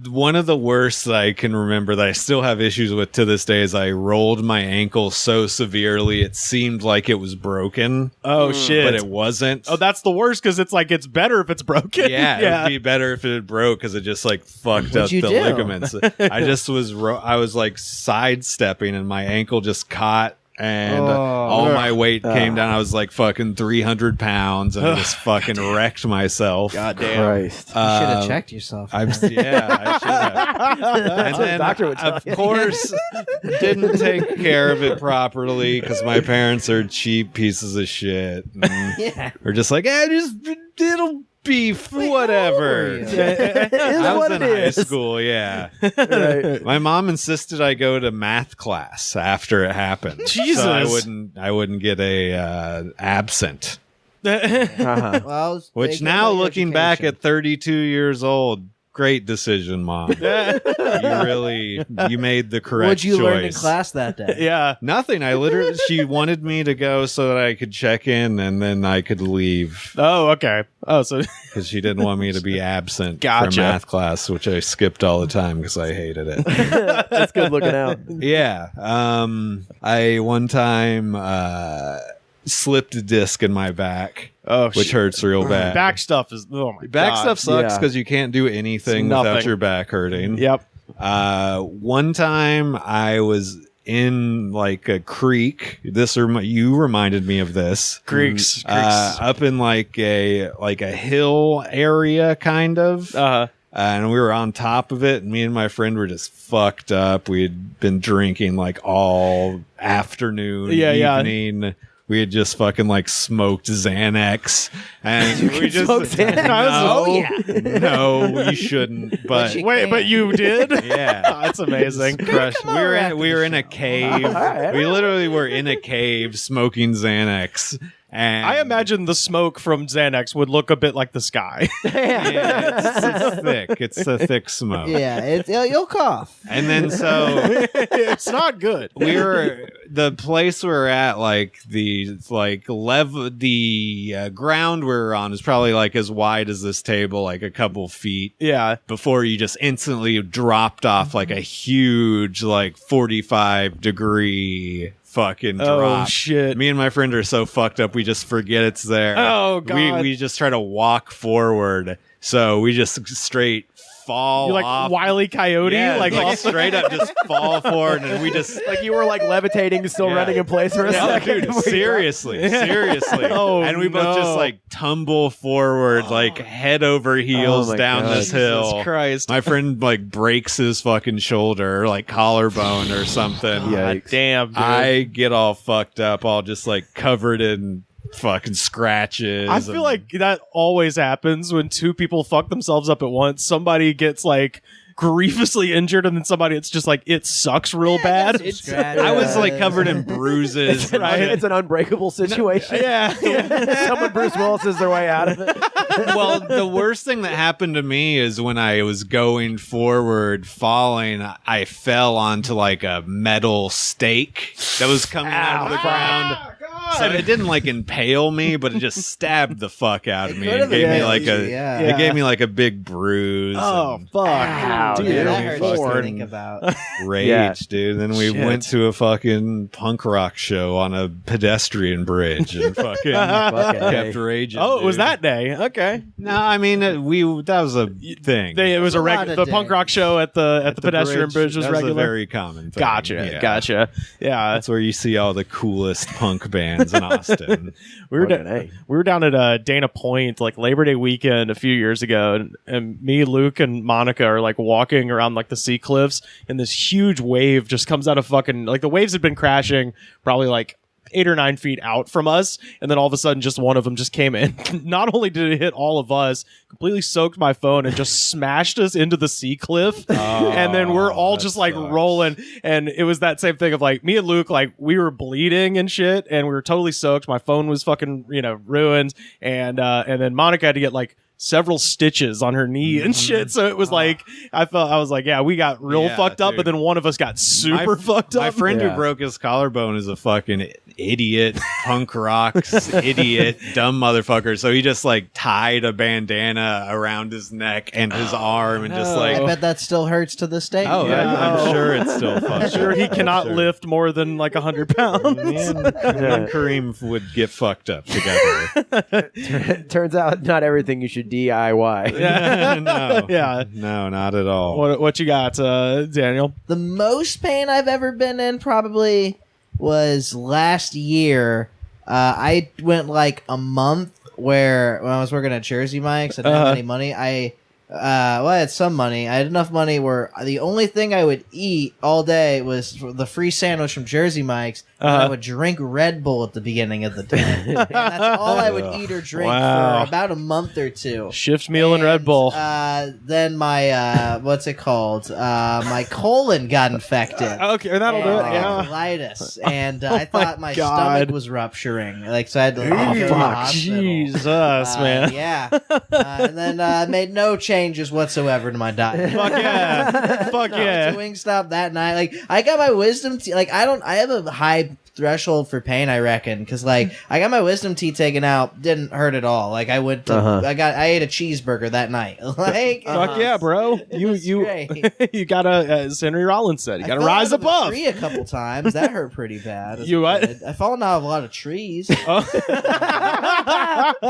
One of the worst that I can remember that I still have issues with to this day is I rolled my ankle so severely it seemed like it was broken. Oh shit. But it wasn't. Oh, that's the worst because it's like it's better if it's broken. Yeah, it would be better if it had broke because it just like fucked up you the do? ligaments. I just was I was like sidestepping and my ankle just caught and all my weight came down. I was like fucking 300 pounds and I just fucking wrecked myself. God damn. Christ. You should have checked yourself. I should have. And then, doctor would tell of you. course, didn't take care of it properly because my parents are cheap pieces of shit. And Yeah. we're just like, it'll be whatever. you? I was what in it high is. school, yeah. Right. My mom insisted I go to math class after it happened. Jesus. So I wouldn't get a absent. Uh-huh. Well, Which take now away your looking back education. at 32 years old, great decision, Mom. you made the correct What'd you choice. learn in class that day? Yeah. Nothing. she wanted me to go so that I could check in and then I could leave Oh, okay. Oh, so because she didn't want me to be absent Gotcha. from math class, which I skipped all the time because I hated it. That's good looking out. Yeah. I one time slipped a disc in my back, which shit. hurts real bad. Back stuff is my Back God. stuff sucks Yeah. because you can't do anything It's nothing. without your back hurting. Yep. One time I was in like a creek. You reminded me of this. Creeks. Up in like a hill area, kind of. And we were on top of it, and me and my friend were just fucked up. We had been drinking like all afternoon, evening. We had just fucking like smoked Xanax, and we just smoke Xanax? no, you shouldn't. But But you did? yeah, That's amazing. crushed. We were in a cave. right. We literally were in a cave smoking Xanax. And I imagine the smoke from Xanax would look a bit like the sky. yeah, it's thick. It's a thick smoke. Yeah, you'll cough. And then so It's not good. the place we're at, like the ground we're on is probably like as wide as this table, like a couple feet. Yeah. Before you just instantly dropped off like a huge, like 45-degree fucking drop. Oh shit! Me and my friend are so fucked up, we just forget it's there. Oh god! We just try to walk forward, so we just straight fall You like off. Wile E. Coyote, Yeah, like like off straight up just fall forward, and we just Like you were like levitating, still Yeah. running in place for a second. dude, seriously. Oh, and we both just no. like tumble forward, like head over heels Oh, my down God. this hill. Jesus Christ! My friend like breaks his fucking shoulder, like collarbone or something. Yikes. Damn, dude. I get all fucked up, all just like covered in fucking scratches. I feel and- like that always happens when two people fuck themselves up at once. Somebody gets like grievously injured, and then somebody it's just like it sucks real bad. I was like covered in bruises. and Right. shit. It's an unbreakable situation. Yeah. Someone Bruce Willis their way out of it. Well, the worst thing that happened to me is when I was going forward, falling, I fell onto like a metal stake that was coming out of the ground. So it didn't like impale me, but it just stabbed the fuck out of me and gave me like a it gave me like a big bruise. Oh and fuck, Ow, dude! dude. that hurts to Lord. think about. rage, Yeah. dude. Then we Shit. went to a fucking punk rock show on a pedestrian bridge and fucking kept raging. Oh, it was dude. that day. Okay, No, I mean that was a thing. it was a lot the of punk days. rock show at the pedestrian bridge was that regular. a very common thing. Gotcha, Yeah. gotcha. Yeah, That's where you see all the coolest punk bands in Austin. we were Fucking A. we were down at Dana Point like Labor Day weekend a few years ago, and me, Luke, and Monica are like walking around like the sea cliffs, and this huge wave just comes out of fucking like the waves had been crashing probably like 8 or 9 feet out from us, and then all of a sudden just one of them just came in. Not only did it hit all of us, completely soaked my phone and just smashed us into the sea cliff, and then we're all that just like sucks. rolling, and it was that same thing of like me and Luke, like we were bleeding and shit, and we were totally soaked. My phone was fucking ruined, and then Monica had to get like several stitches on her knee and shit. So it was like I was like, yeah, we got real Yeah, fucked up, dude. but then one of us got super fucked up. My friend Yeah. who broke his collarbone is a fucking idiot, punk rocks, idiot, dumb motherfucker. So he just like tied a bandana around his neck and his arm and just I like, bet that still hurts to this day. oh, I'm sure it's still fucked I'm sure up. he cannot Sure. lift more than like 100 pounds. Me and Kareem would get fucked up together. Turns out not everything you should DIY. No. Yeah. No, not at all. What you got, Daniel? The most pain I've ever been in probably was last year. I went like a month when I was working at Jersey Mike's. I didn't have any money. I had some money. I had enough money where the only thing I would eat all day was the free sandwich from Jersey Mike's. And I would drink Red Bull at the beginning of the day. And that's all I would eat or drink Wow. for about a month or two. Shift meal and Red Bull. Then my what's it called? My colon got infected. Okay, that'll do it. And Yeah. colitis, and I thought my God. stomach was rupturing. Like, so I had to go to the Fuck, hospital. Jesus, man. Yeah. And then made no changes whatsoever to my diet. Fuck yeah. Fuck No, yeah. to Wingstop that night. Like, I got my wisdom teeth. Like, I have a high threshold for pain, I reckon, because like I got my wisdom teeth taken out, didn't hurt at all. Like I went to, I ate a cheeseburger that night. Like, Fuck yeah, bro. You great. you gotta, as Henry Rollins said, you I gotta fell rise out of a above. tree a couple times. That hurt pretty bad. as You a what? kid. I fallen out of a lot of trees. Oh.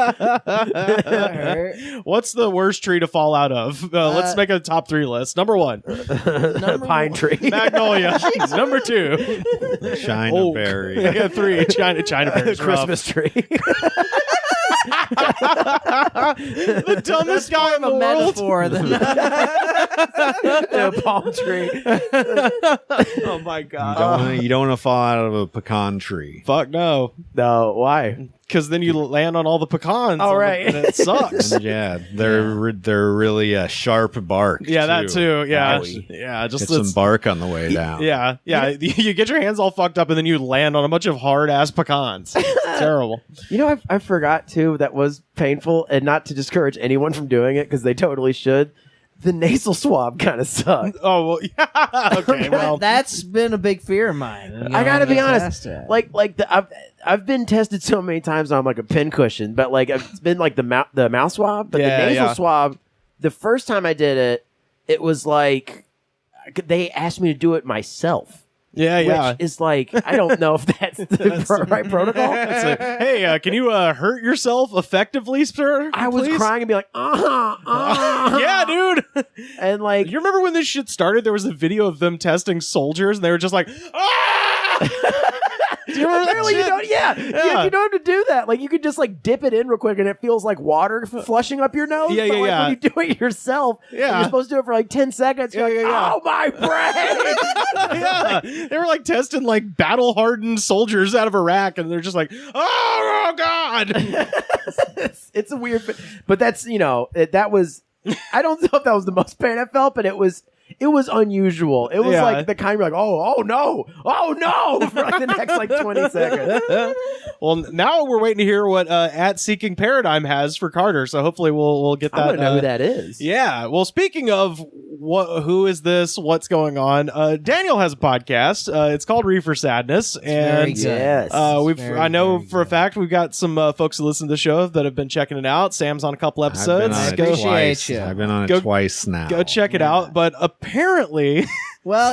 That hurt. What's the worst tree to fall out of? Let's make a top 3 list. Number 1, Pine tree. Magnolia. Number 2, China Oak. berry. 3, China berries. Christmas tree. The dumbest guy in the A world. metaphor. A palm tree. Oh my You god. don't want to fall out of a pecan tree. Fuck no. No, why? Because then you land on all the pecans. All right. And it sucks. And yeah, they're really sharp bark. Yeah, that too. Yeah, Owie. yeah. Just Get some let's- bark on the way down. Yeah. You get your hands all fucked up, and then you land on a bunch of hard ass pecans. Terrible. You know, I forgot too. That was painful, and not to discourage anyone from doing it because they totally should. The nasal swab kind of sucked. Oh well. Yeah. Okay. Well. That's been a big fear of mine. I gotta be honest. Tested. I've been tested so many times on like a pincushion, but like it's been like the mouth swab, but Yeah, the nasal yeah. swab. The first time I did it, it was like they asked me to do it myself. Yeah. Which is like, I don't know if that's the right protocol. It's like, hey, can you hurt yourself effectively, sir? I was please? crying and be like, Yeah, dude. and like, You remember when this shit started? There was a video of them testing soldiers, and they were just like, ah! Do you remember that apparently you shit? don't. Yeah, you don't have to do that. Like, you could just like dip it in real quick, and it feels like water flushing up your nose. Yeah, but, yeah, like, yeah. When you do it yourself, Yeah. you're supposed to do it for like 10 seconds. You're Yeah, like, yeah, yeah. oh my brain. Yeah, they were like testing like battle-hardened soldiers out of Iraq, and they're just like, oh god. It's a weird, but that's that was. I don't know if that was the most pain I felt, but it was unusual. It was Yeah. like the kind of like, oh no, for like the next like 20 seconds. Well, now we're waiting to hear what at Seeking Paradigm has for Carter. So hopefully we'll get that. I want to know who that is. Yeah. Well, speaking of who is this? What's going on? Daniel has a podcast. It's called Reefer Sadness, very and good. Yes. I know for a fact we've got some folks who listen to the show that have been checking it out. Sam's on a couple episodes. I've Go- been on it Appreciate twice. you. I've been on it Go- twice now. Go check it out. But apparently, Well,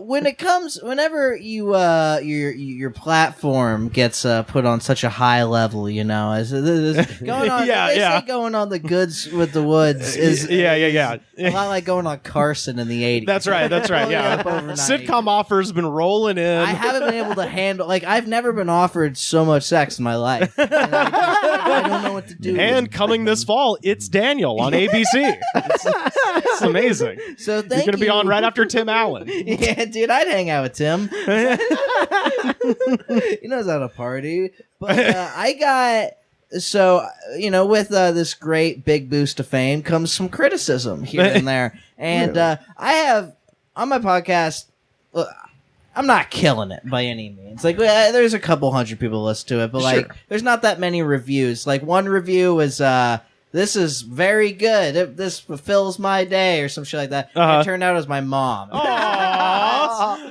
whenever you your platform gets put on such a high level, as going on, Yeah, they yeah. say going on the goods with the woods is yeah. a lot like going on Carson in the 80s. That's right. Blowing Yeah. up overnight. Sitcom offers been rolling in. I haven't been able to handle. Like, I've never been offered so much sex in my life. And I don't know what to do. And coming this fall, it's Daniel on ABC. It's amazing. So thank You're going to be you. on right after Tim Allen. Yeah, dude, I'd hang out with Tim. He knows how to party. But I got with this great big boost of fame comes some criticism here and there. And I have on my podcast. I'm not killing it by any means. Like, there's a couple hundred people listen to it, but like, there's not that many reviews. Like, one review was, "This is very good. This fulfills my day," or some shit like that. And it turned out it was my mom.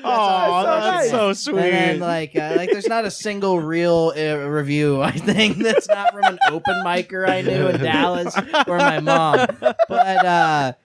That's so sweet. And then, there's not a single real review, I think, that's not from an open micer I knew in Dallas or my mom. But but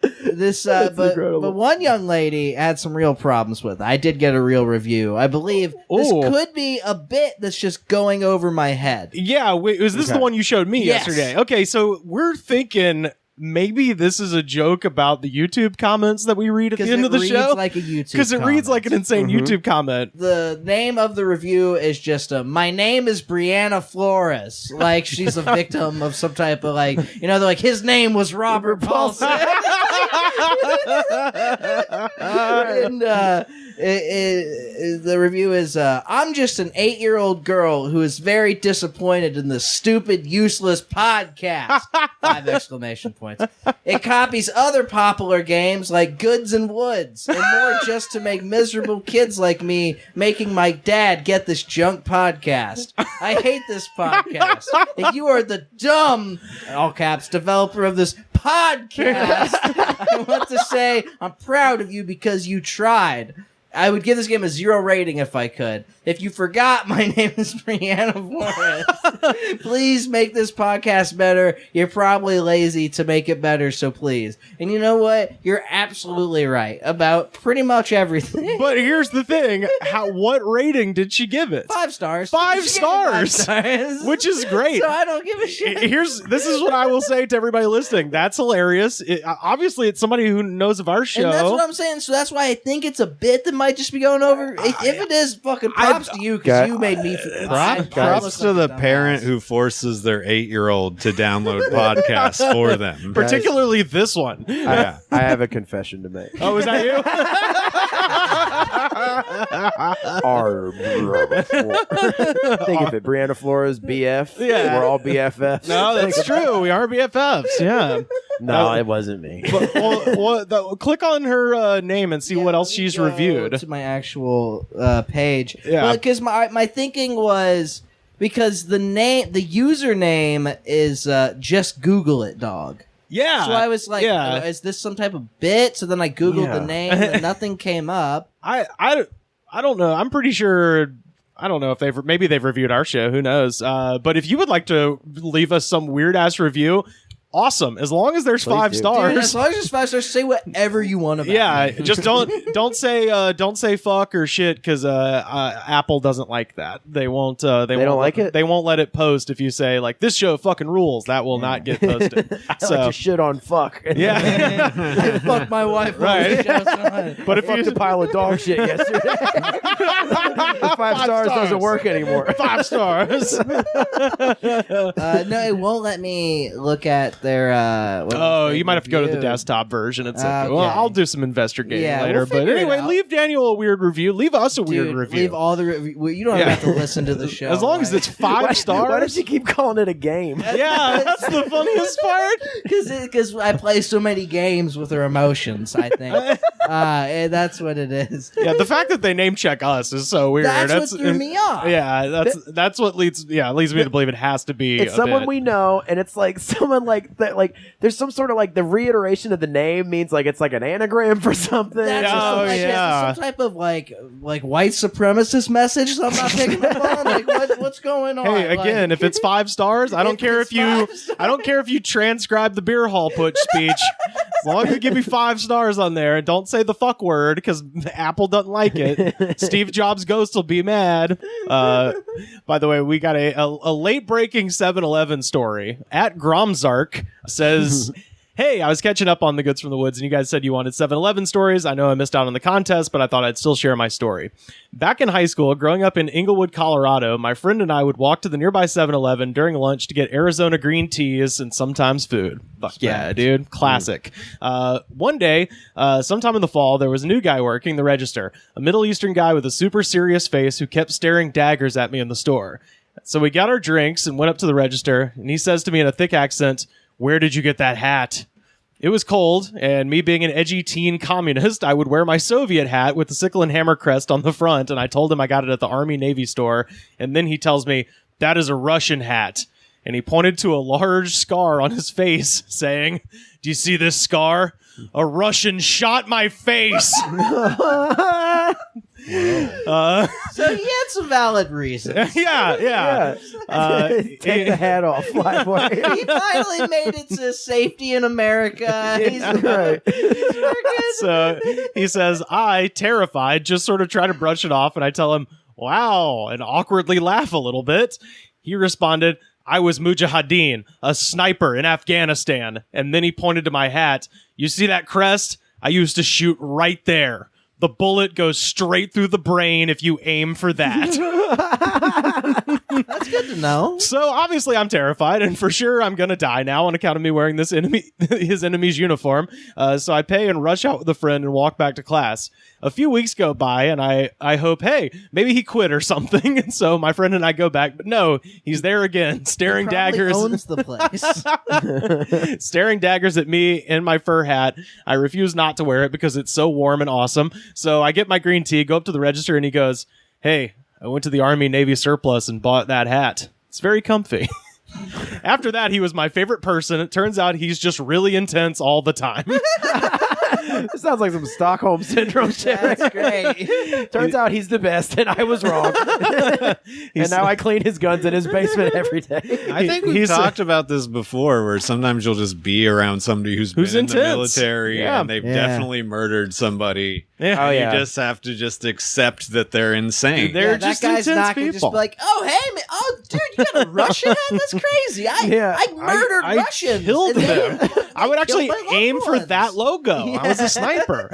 one young lady had some real problems with it. I did get a real review. I believe this Ooh. could be a bit that's just going over my head. Yeah, wait, was this the one you showed me Yes. yesterday? Okay, so we're thinking maybe this is a joke about the YouTube comments that we read at the end of the show. Like a YouTube Because it reads like an insane YouTube comment. The name of the review is just my name is Brianna Flores. Like, she's a victim of some type of they're like, his name was Robert Paulson. And the review is, I'm just an 8-year-old girl who is very disappointed in this stupid, useless podcast. 5 exclamation points. It copies other popular games like Goods and Woods, and more just to make miserable kids like me making my dad get this junk podcast. I hate this podcast. If you are the dumb, all caps, developer of this podcast, I want to say I'm proud of you because you tried. I would give this game a 0 rating if I could. If you forgot, my name is Brianna Flores. Please make this podcast better. You're probably lazy to make it better, so please. And you know what? You're absolutely right about pretty much everything. But here's the thing. What rating did she give it? 5 stars. 5 She gave it 5 stars. stars. Which is great. So I don't give a shit. This is what I will say to everybody listening. That's hilarious. Obviously, it's somebody who knows of our show. And that's what I'm saying. So that's why I think it's a bit that might just be going over. If it is, fucking props to you because you made me. Props to the parent who forces their 8-year-old to download podcasts for them. Particularly this one. I have a confession to make. Oh, is that you? Think of it, Brianna Flores, BF. Yeah. We're all BFFs. No, that's true. We are BFFs. Yeah. No, it wasn't me. Click on her name and see what else she's reviewed. To my actual page. Yeah. Because my thinking was because the username is just Google it, dog. Yeah. So I was like, is this some type of bit? So then I Googled the name and nothing came up. I don't know. I'm pretty sure. I don't know if maybe they've reviewed our show. Who knows? But if you would like to leave us some weird ass review, awesome. As long as there's 5 do. stars. Dude, as long as it's 5 stars, say whatever you want about Yeah, it. just don't say fuck or shit because Apple doesn't like that. They won't. They don't like it? They won't let it post if you say like this show fucking rules. That will not get posted. I like to shit on fuck. Yeah. I fucked my wife. Right. But if Fucked a you pile of dog shit yesterday. The 5 stars doesn't work anymore. 5 stars. No, it won't let me look at their. You might have to go to the desktop version. It's like, well, Okay. I'll do some investigating Yeah, later. we'll but figure it anyway, out. leave Daniel a weird review. Leave us a weird Dude, review. leave all the you don't Yeah. have to listen to the show. As long as it's 5 stars. Why don't you keep calling it a game? Yeah, that's the funniest part. because I play so many games with their emotions. I think and that's what it is. Yeah, the fact that they name check us is so weird. That's what threw me off. Yeah, that's what leads me to believe it has to be. It's a someone bit. we know, and it's like someone like that. Like there's some sort of like the reiteration of the name means like it's like an anagram for something. That's Oh, like, yeah. some type of like white supremacist message that I'm not picking up on. Like what's going on? Hey, again, if it's 5 stars, I don't If care it's if you 5 stars. I don't care if you transcribe the beer hall putsch speech. As long as you give me 5 stars on there and don't say the fuck word because Apple doesn't like it. Steve Jobs' ghost will be mad. By the way, we got a late breaking 7-Eleven story. At Gromzark says, hey, I was catching up on the Goods from the Woods, and you guys said you wanted 7-Eleven stories. I know I missed out on the contest, but I thought I'd still share my story. Back in high school, growing up in Inglewood, Colorado, my friend and I would walk to the nearby 7-Eleven during lunch to get Arizona green teas and sometimes food. Fuck yeah, dude. Classic. One day, sometime in the fall, there was a new guy working the register, a Middle Eastern guy with a super serious face who kept staring daggers at me in the store. So we got our drinks and went up to the register, and he says to me in a thick accent, "Where did you get that hat?" It was cold, and me being an edgy teen communist, I would wear my Soviet hat with the sickle and hammer crest on the front, and I told him I got it at the Army-Navy store, and then he tells me, that is a Russian hat. And he pointed to a large scar on his face, saying, do you see this scar? A Russian shot my face! So he had some valid reasons. Yeah. Take the hat off, Flyboy. He finally made it to safety in America. He's Right. So he says, I, terrified, just sort of try to brush it off, and I tell him, wow, and awkwardly laugh a little bit. He responded, I was Mujahideen, a sniper in Afghanistan. And then he pointed to my hat. You see that crest? I used to shoot right there. The bullet goes straight through the brain if you aim for that. That's good to know. So obviously I'm terrified, and for sure I'm gonna die now on account of me wearing this his enemy's uniform. So I pay and rush out with a friend and walk back to class. A few weeks go by, and I hope, hey, maybe he quit or something. And so my friend and I go back, but no, he's there again, staring Probably daggers, owns the place. staring daggers at me in my fur hat. I refuse not to wear it because it's so warm and awesome. So I get my green tea, go up to the register, and he goes, hey, I went to the Army-Navy surplus and bought that hat. It's very comfy. After that, he was my favorite person. It turns out he's just really intense all the time. It sounds like some Stockholm syndrome shit. That's great. Turns out he's the best, and I was wrong. And now I clean his guns in his basement every day. I think we've talked about this before, where sometimes you'll just be around somebody who's been in the intense. military Yeah. and they've Yeah. definitely murdered somebody. Yeah. Oh, yeah. You just have to just accept that they're insane. They're Yeah, just that guy's intense not gonna just people. be like, oh hey, man, oh dude, you got a Russian hat? That's crazy. I murdered I Russians. killed and them. they- I would actually killed my loved aim for ones. that logo. I was a sniper.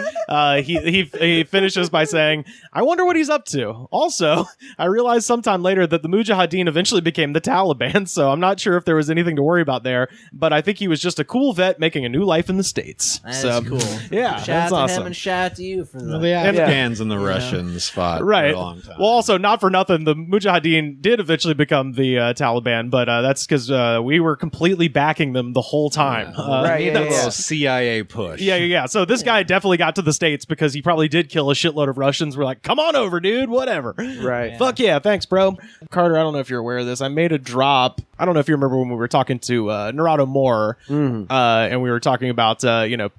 He finishes by saying, I wonder what he's up to. Also, I realized sometime later that the Mujahideen eventually became the Taliban, so I'm not sure if there was anything to worry about there, but I think he was just a cool vet making a new life in the States. That's So, cool. Yeah, Shout that's out to awesome. him and shout out to you for Well, that. the Afghans and the Russians fought Right. for a long time. Well, also, not for nothing, the Mujahideen did eventually become the Taliban, but that's because we were completely backing them the whole time. Right, Need that yeah. little CIA push. Yeah. So this guy definitely got to the States because he probably did kill a shitload of Russians. We're like, come on over, dude, whatever. Right. Fuck yeah, thanks, bro. Carter, I don't know if you're aware of this. I made a drop. I don't know if you remember when we were talking to Narado Moore, and we were talking about,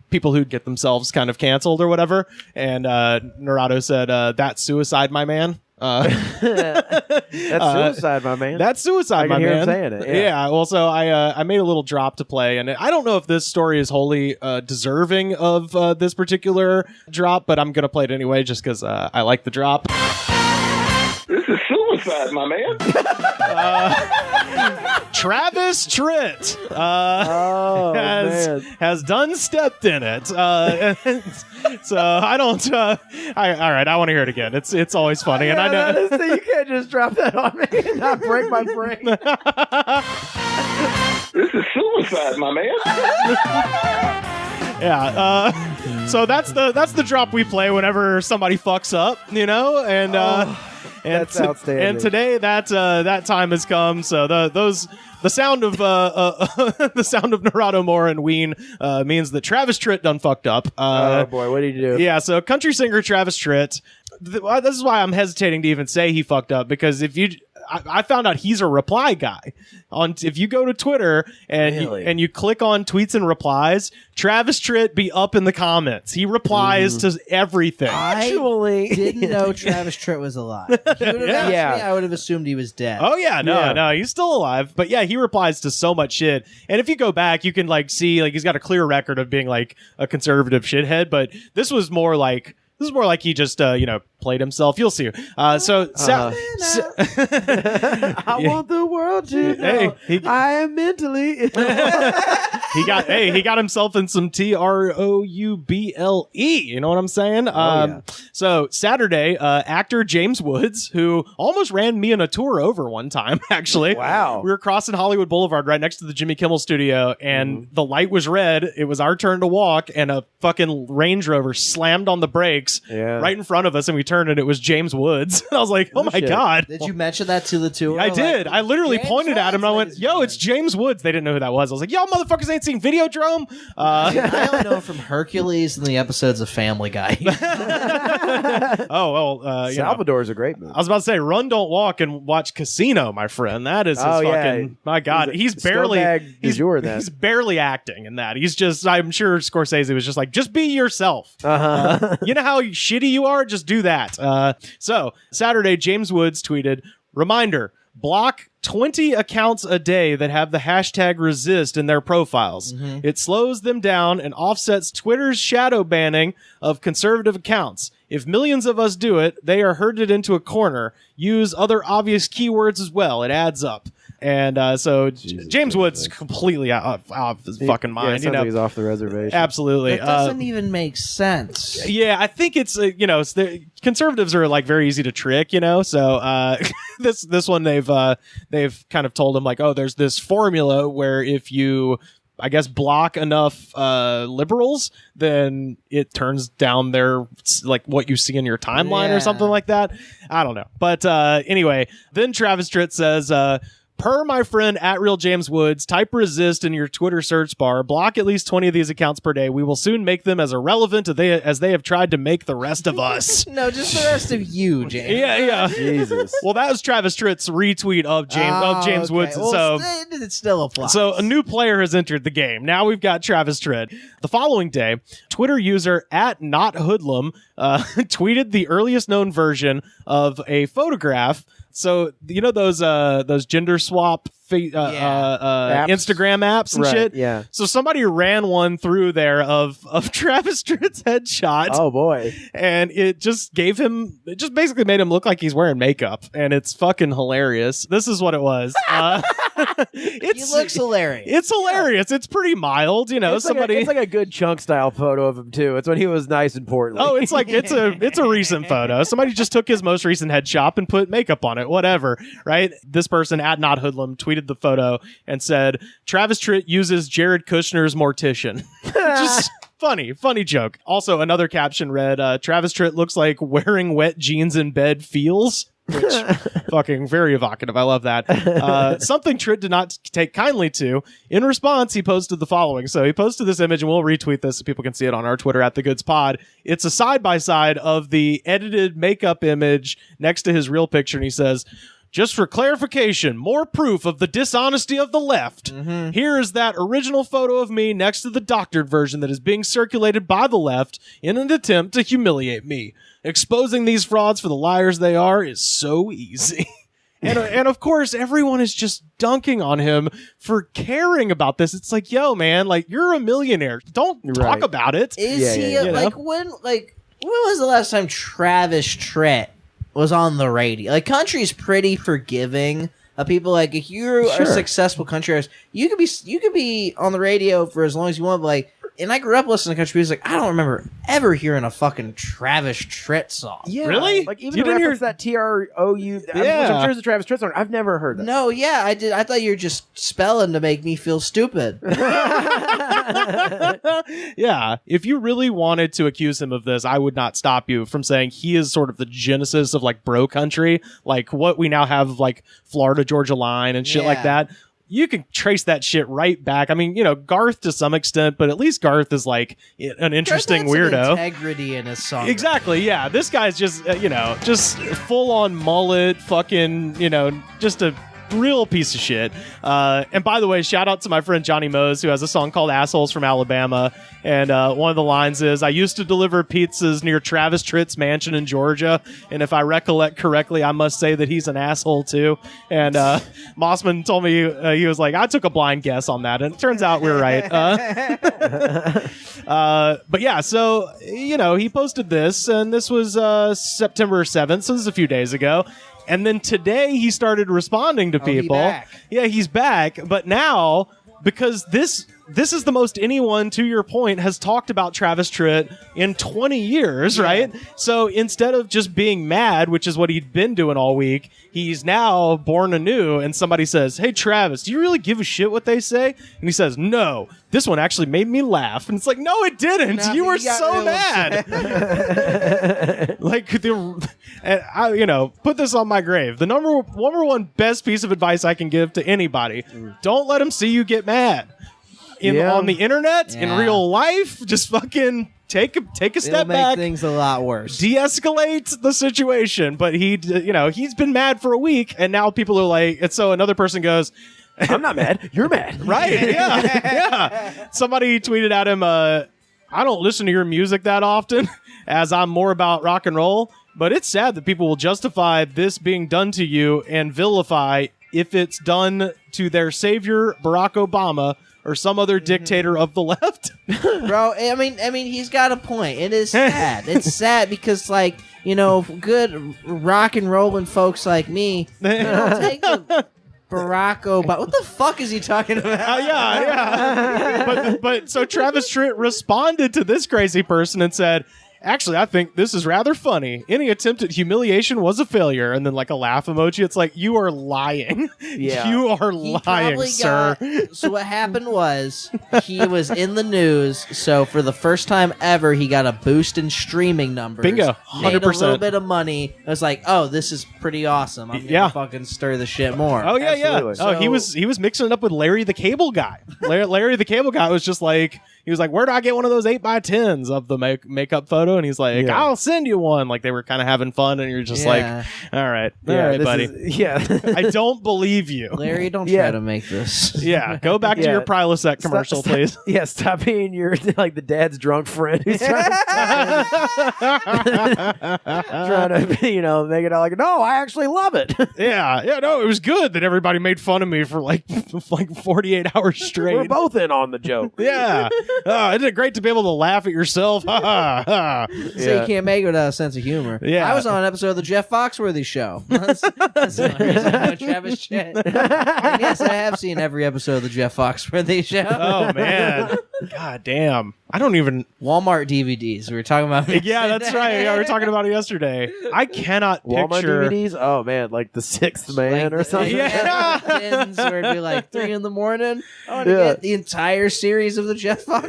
people who'd get themselves kind of canceled or whatever. And Narado said, that's suicide, my man. That's suicide, my man. That's suicide, I my can hear man. him saying it. Yeah. Well, so I made a little drop to play, and I don't know if this story is wholly deserving of this particular drop, but I'm gonna play it anyway just because I like the drop. This is suicide, my man. Travis Tritt has done stepped in it. So I don't. All right, I want to hear it again. It's always funny, and I know you can't just drop that on me and not break my brain. This is suicide, my man. Yeah. So that's the drop we play whenever somebody fucks up, and. That's outstanding. And today that time has come. So the sound of the sound of Narado Moore and Ween means that Travis Tritt done fucked up. Oh boy, what did you do? Yeah, so country singer Travis Tritt. This is why I'm hesitating to even say he fucked up, because I found out he's a reply guy. If you go to Twitter and you click on tweets and replies, Travis Tritt be up in the comments. He replies to everything. I didn't know Travis Tritt was alive. If you would have asked me, I would have assumed he was dead. Oh yeah, no, he's still alive. But yeah, he replies to so much shit. And if you go back, you can see he's got a clear record of being a conservative shithead. But this was more like he just played himself. You'll see. I want the world to know I am mentally. He got himself in some trouble. You know what I'm saying? So Saturday, actor James Woods, who almost ran me and a tour over one time, actually. Wow. We were crossing Hollywood Boulevard right next to the Jimmy Kimmel studio, and the light was red. It was our turn to walk, and a fucking Range Rover slammed on the brakes right in front of us, and we turned, and it was James Woods. And I was like, oh my God. Did you mention that to the tour? I did. I literally pointed at him and I went, yo, it's James Woods. They didn't know who that was. I was like, y'all motherfuckers ain't seen Videodrome? I only know him from Hercules and the episodes of Family Guy. Salvador's a great movie. I was about to say, run, don't walk, and watch Casino, my friend. That is his fucking... My God. He's barely acting in that. He's just... I'm sure Scorsese was just like, just be yourself. You know how shitty you are? Just do that. So, Saturday, James Woods tweeted, reminder, block 20 accounts a day that have the hashtag resist in their profiles. It slows them down and offsets Twitter's shadow banning of conservative accounts. If millions of us do it, they are herded into a corner. Use other obvious keywords as well. It adds up. And so James Woods completely out of his fucking mind. Like he's off the reservation. Absolutely. That doesn't even make sense. Yeah, I think it's conservatives are very easy to trick. So this one they've kind of told him there's this formula where if you block enough liberals, then it turns down their what you see in your timeline or something like that. I don't know, but anyway, then Travis Tritt says. Per my friend @RealJamesWoods, type resist in your Twitter search bar. Block at least 20 of these accounts per day. We will soon make them as irrelevant as they have tried to make the rest of us. No, just the rest of you, James. Yeah. Jesus. Well, that was Travis Tritt's retweet of James Woods. Well, so it still applies. So a new player has entered the game. Now we've got Travis Tritt. The following day, Twitter user @NotHoodlum tweeted the earliest known version of a photograph. So those gender swap Instagram apps and shit. Yeah. So somebody ran one through there of Travis Tritt's headshot. Oh boy. And it just basically made him look like he's wearing makeup, and it's fucking hilarious. This is what it was. He looks hilarious. It's hilarious. It's pretty mild, It's it's like a good chunk style photo of him too. It's when he was nice and portly. Oh, it's it's a recent photo. Somebody just took his most recent headshot and put makeup on it. Whatever, right? This person @NotHoodlum tweeted the photo and said, Travis Tritt uses Jared Kushner's mortician. Just funny joke. Also, another caption read, Travis Tritt looks like wearing wet jeans in bed feels. Which fucking very evocative. I love that. Something Tritt did not take kindly to. In response, he posted the following. So he posted this image, and we'll retweet this so people can see it on our Twitter @TheGoodsPod. It's a side-by-side of the edited makeup image next to his real picture, and he says, Just for clarification, more proof of the dishonesty of the left. Here is that original photo of me next to the doctored version that is being circulated by the left in an attempt to humiliate me. Exposing these frauds for the liars they are is so easy. And of course, everyone is just dunking on him for caring about this. It's like, yo, man, like, you're a millionaire. Don't talk about it. Is he like when was the last time Travis Tritt was on the radio? Like, country's pretty forgiving of people. Like, if you're a successful country artist, you could be on the radio for as long as you want. But like, and I grew up listening to country music. I don't remember ever hearing a fucking Travis Tritt song. Yeah, really? Like, even you didn't hear that TROU, which I'm sure is a Travis Tritt song. I've never heard that. No, yeah, I did. I thought you were just spelling to make me feel stupid. Yeah, if you really wanted to accuse him of this, I would not stop you from saying he is sort of the genesis of like bro country, like what we now have, like Florida Georgia Line and shit like that. You can trace that shit right back. I mean, you know, Garth to some extent, but at least Garth is like an interesting weirdo. Integrity in his song. Exactly. Yeah, this guy's just just full on mullet, fucking, just a real piece of shit. And by the way, shout out to my friend Johnny Mose, who has a song called Assholes from Alabama. And one of the lines is, I used to deliver pizzas near Travis Tritt's mansion in Georgia. And if I recollect correctly, I must say that he's an asshole too. And Mossman told me, he was like, I took a blind guess on that. And it turns out we were right. But yeah, so, he posted this, and this was September 7th. So this is a few days ago. And then today he started responding to people. He's back. But now, because this is the most anyone, to your point, has talked about Travis Tritt in 20 years, right? So instead of just being mad, which is what he'd been doing all week, he's now born anew, and somebody says, hey, Travis, do you really give a shit what they say? And he says, no, this one actually made me laugh. And it's like, no, it didn't. No, you were so mad. And I, put this on my grave. The number one best piece of advice I can give to anybody, don't let them see you get mad. On the internet, in real life, just fucking take a step back. Make things a lot worse. De-escalate the situation. But he's been mad for a week, and now people are like, and so another person goes, I'm not mad. You're mad. Right. Yeah. Somebody tweeted at him, I don't listen to your music that often, as I'm more about rock and roll. But it's sad that people will justify this being done to you and vilify if it's done to their savior, Barack Obama, or some other dictator of the left. Bro, I mean, he's got a point. It is sad. It's sad because, like, good rock and rolling folks like me, don't take the Barack Obama. What the fuck is he talking about? But so Travis Tritt responded to this crazy person and said, actually, I think this is rather funny. Any attempt at humiliation was a failure. And then like a laugh emoji. It's like, you are lying. Yeah. You are lying, sir. So what happened was he was in the news. So for the first time ever, he got a boost in streaming numbers. Bingo. 100%. Made a little bit of money. I was like, oh, this is pretty awesome. I'm going to fucking stir the shit more. Oh, yeah, Absolutely. yeah. He was mixing it up with Larry the Cable Guy. Larry the Cable Guy was just like, he was like, where do I get one of those 8x10s of the makeup photo? And he's like, I'll send you one. Like, they were kind of having fun, and you're just like, all right, buddy. I don't believe you. Larry, don't try to make this. Yeah, go back to your Prilosec commercial, please. Yeah, stop being your, like, the dad's drunk friend who's trying to make it all like, no, I actually love it. No, it was good that everybody made fun of me for like 48 hours straight. We're both in on the joke. Yeah. Isn't it great to be able to laugh at yourself? So you can't make it without a sense of humor. Yeah. I was on an episode of the Jeff Foxworthy show. That's the only reason I know Travis Tritt. And yes, I have seen every episode of the Jeff Foxworthy show. Oh, man. God damn. I don't even... Walmart DVDs. We were talking about it. Yeah, that's right. Yeah, we were talking about it yesterday. I cannot Walmart picture... DVDs? Oh, man. Like The Sixth Man or something? Yeah. Where it'd be like 3 in the morning. I want to get the entire series of the Jeff Foxworthy.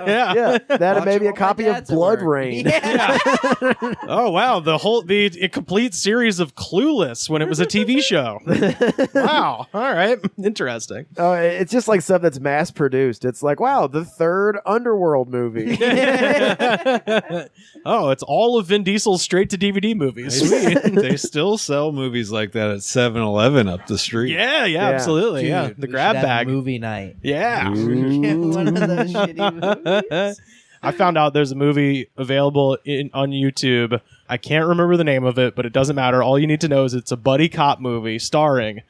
Yeah. That and maybe a Watching copy while my of dad's at Blood work. Rain. Yeah. Oh, wow. The complete series of Clueless when it was a TV show. Wow. All right. Interesting. Oh, it's just like stuff that's mass produced. It's like, wow, the third Under Underworld movie. Oh, it's all of Vin Diesel's straight-to-DVD movies. Sweet. They still sell movies like that at 7-Eleven up the street. Yeah, absolutely. Dude, yeah, we the grab should have bag. movie night. Yeah. One of those shitty movies. I found out there's a movie available on YouTube. I can't remember the name of it, but it doesn't matter. All you need to know is it's a buddy cop movie starring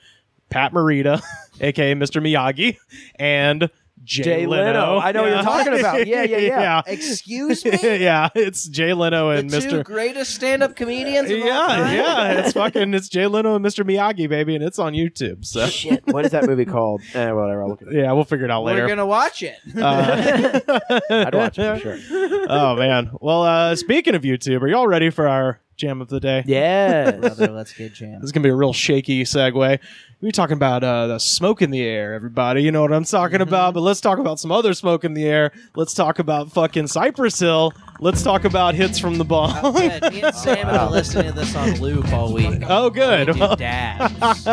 Pat Morita, a.k.a. Mr. Miyagi, and Jay Leno. I know what you're talking about. Yeah. Excuse me? Yeah, it's Jay Leno and The two Mr. greatest stand-up comedians of all time? It's Jay Leno and Mr. Miyagi, baby, and it's on YouTube. So Shit, what is that movie called? Whatever, I'll look at it. yeah, we'll figure it out later. We're going to watch it. I'd watch it for sure. Oh man. Well, speaking of YouTube, are y'all ready for our jam of the day? Yes. Another Let's Get Jammed. This is gonna be a real shaky segue. We're talking about the smoke in the air, everybody. You know what I'm talking about. But let's talk about some other smoke in the air. Let's talk about fucking Cypress Hill. Let's talk about hits from the bong. Oh, good. Me and Sam have been listening to this on loop all week. Oh, good. We do dabs.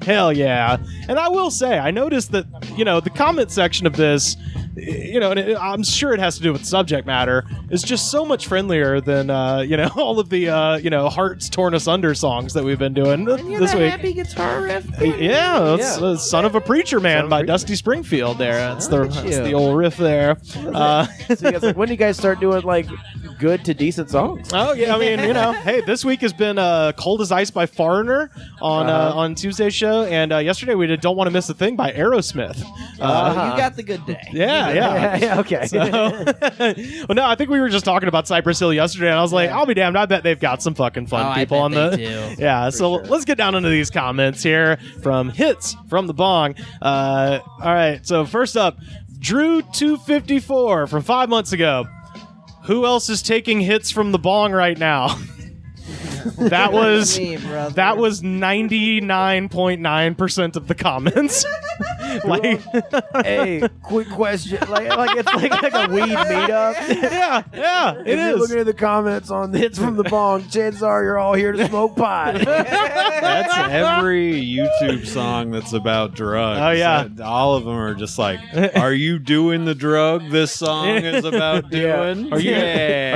Hell yeah. And I will say, I noticed that, the comment section of this, and I'm sure it has to do with subject matter, is just so much friendlier than, all of the, Hearts Torn Asunder songs that we've been doing this week. Happy guitar riff. Yeah, that's Son of a Preacher Man by Dusty Springfield there. That's the old riff there. So you guys, when do you guys start doing like good to decent songs? Oh yeah, I mean, hey, this week has been Cold as Ice by Foreigner on Tuesay's show, and yesterday we did Don't Want to Miss a Thing by Aerosmith. You got the good day. Yeah, okay. So, well, no, I think we were just talking about Cypress Hill yesterday, and I was like, I'll be damned, I bet they've got some fucking fun people on the. Do. Yeah, so let's get down into these comments here from Hits from the Bong. All right, so first up, Drew254 from 5 months ago. Who else is taking hits from the bong right now? That was Me, brother. that was 99.9% of the comments. Hey, quick question. Like it's like a weed meetup. yeah, it If you're is. looking at the comments on Hits from the Bong, chances are you're all here to smoke pot. That's every YouTube song that's about drugs. Oh, yeah. All of them are just like, are you doing the drug this song is about doing? Are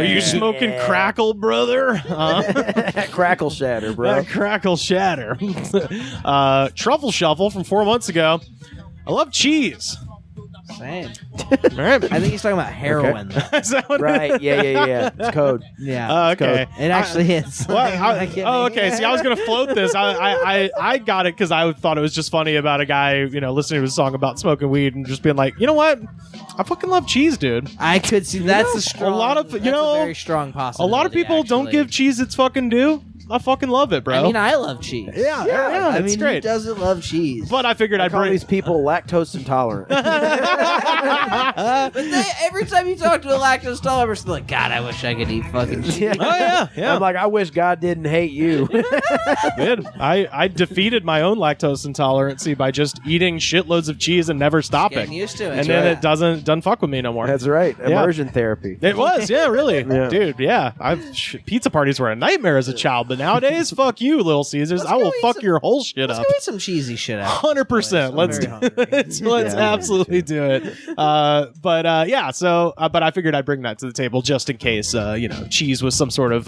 you smoking crackle, brother? Crackle shatter, bro. That crackle shatter. Truffle Shuffle from 4 months ago. I love cheese. Same. All right. I think he's talking about heroin. though. Is that what it Right? Yeah. It's code. Yeah. Okay. It actually is. Okay. See, I was gonna float this. I got it because I thought it was just funny about a guy, listening to a song about smoking weed and just being like, you know what? I fucking love cheese, dude. I could see that's a strong. a lot of- that's you know, a very strong A possibility. lot of people don't actually. give cheese its fucking due. I fucking love it, bro. I mean, I love cheese. yeah, I it's mean, who great. doesn't love cheese? But I figured I I'd call bring. these people lactose intolerant. But every time you talk to a lactose intolerant person, they're like, God, I wish I could eat fucking cheese. Oh yeah. I'm like, I wish God didn't hate you. Did. I defeated my own lactose intolerancy by just eating shitloads of cheese and never stopping. Getting used to it. And then it doesn't fuck with me no more. That's right. Immersion therapy. It was, yeah, really, Yeah. dude, yeah. Pizza parties were a nightmare as a child, but nowadays, fuck you, Little Caesars. I will go eat fuck some- your whole shit Let's up. go eat some cheesy shit out. 100%. Let's I'm do very hungry. it. Let's absolutely do it. But I figured I'd bring that to the table just in case, cheese was some sort of,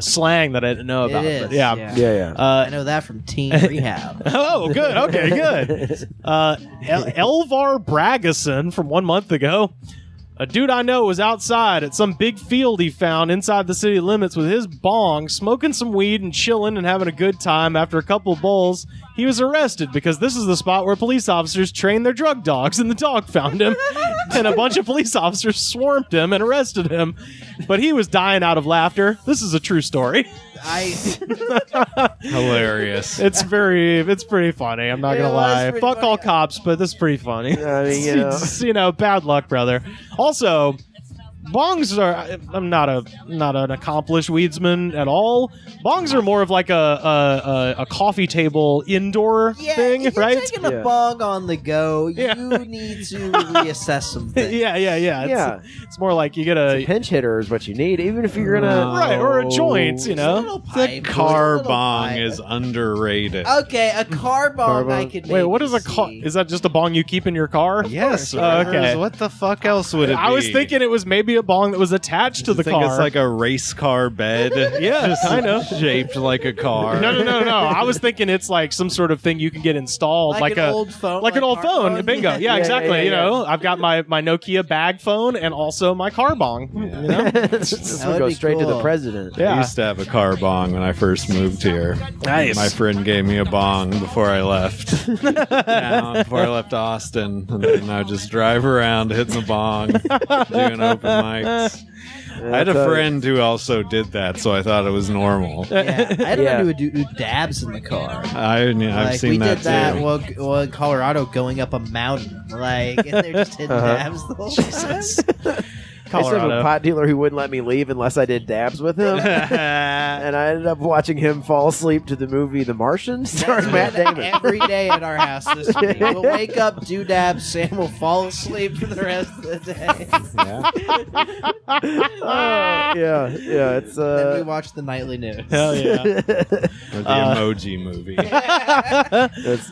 slang that I didn't know about. It is. But yeah. Yeah. I know that from Teen Rehab. Oh, good. Okay, good. Elvar Bragason from 1 month ago. A dude I know was outside at some big field he found inside the city limits with his bong, smoking some weed and chilling and having a good time. After a couple of bowls, he was arrested because this is the spot where police officers train their drug dogs, and the dog found him. And a bunch of police officers swarmed him and arrested him. But he was dying out of laughter. This is a true story. Hilarious. It's pretty funny. I'm not It gonna was lie. pretty Fuck all funny. cops, but this is pretty funny. I mean, Bad luck, brother. Also, bongs are. I'm not an accomplished weedsman at all. Bongs are more of like a coffee table indoor thing, if you're right? taking a bong on the go, you need to reassess some things. Yeah. It's more like you get a Pinch hitter is what you need, even if you're gonna right or a joint, you A know. little The pipe, car a little bong pipe. is underrated. Okay, a car bong I could Wait, what maybe is a car? see. Is that just a bong you keep in your car? Yes. Okay. What the fuck else would it be? I was thinking it was maybe a bong that was attached to the I think car. it's like a race car bed. Yeah, Just kind of. shaped like a car. No. I was thinking it's like some sort of thing you can get installed, Like like an a old phone, like an like old car phone. phone? Bingo. Yeah, Yeah, exactly. yeah, You yeah. know, I've got my Nokia bag phone and also my car bong. You know? this That would would go be straight to the cool. president. I Yeah. used to have a car bong when I first moved here. Nice. My friend gave me a bong before I left. Before I left Austin, and then I would just drive around hitting the bong, doing open mics. I had a friend who also did that, so I thought it was normal. Yeah, I had a Yeah. friend who would do dabs in the car. I've Like, seen we that did that too. while in Colorado going up a mountain. Like, and they're just hitting dabs the whole time. I used to have a Colorado. pot dealer who wouldn't let me leave unless I did dabs with him. And I ended up watching him fall asleep to the movie The Martians starring Matt Damon. Every day at our house this week. We'll wake up, do dabs, Sam will fall asleep for the rest of the day. Yeah, it's Then we watch the nightly news. Hell yeah. Or the Emoji Movie.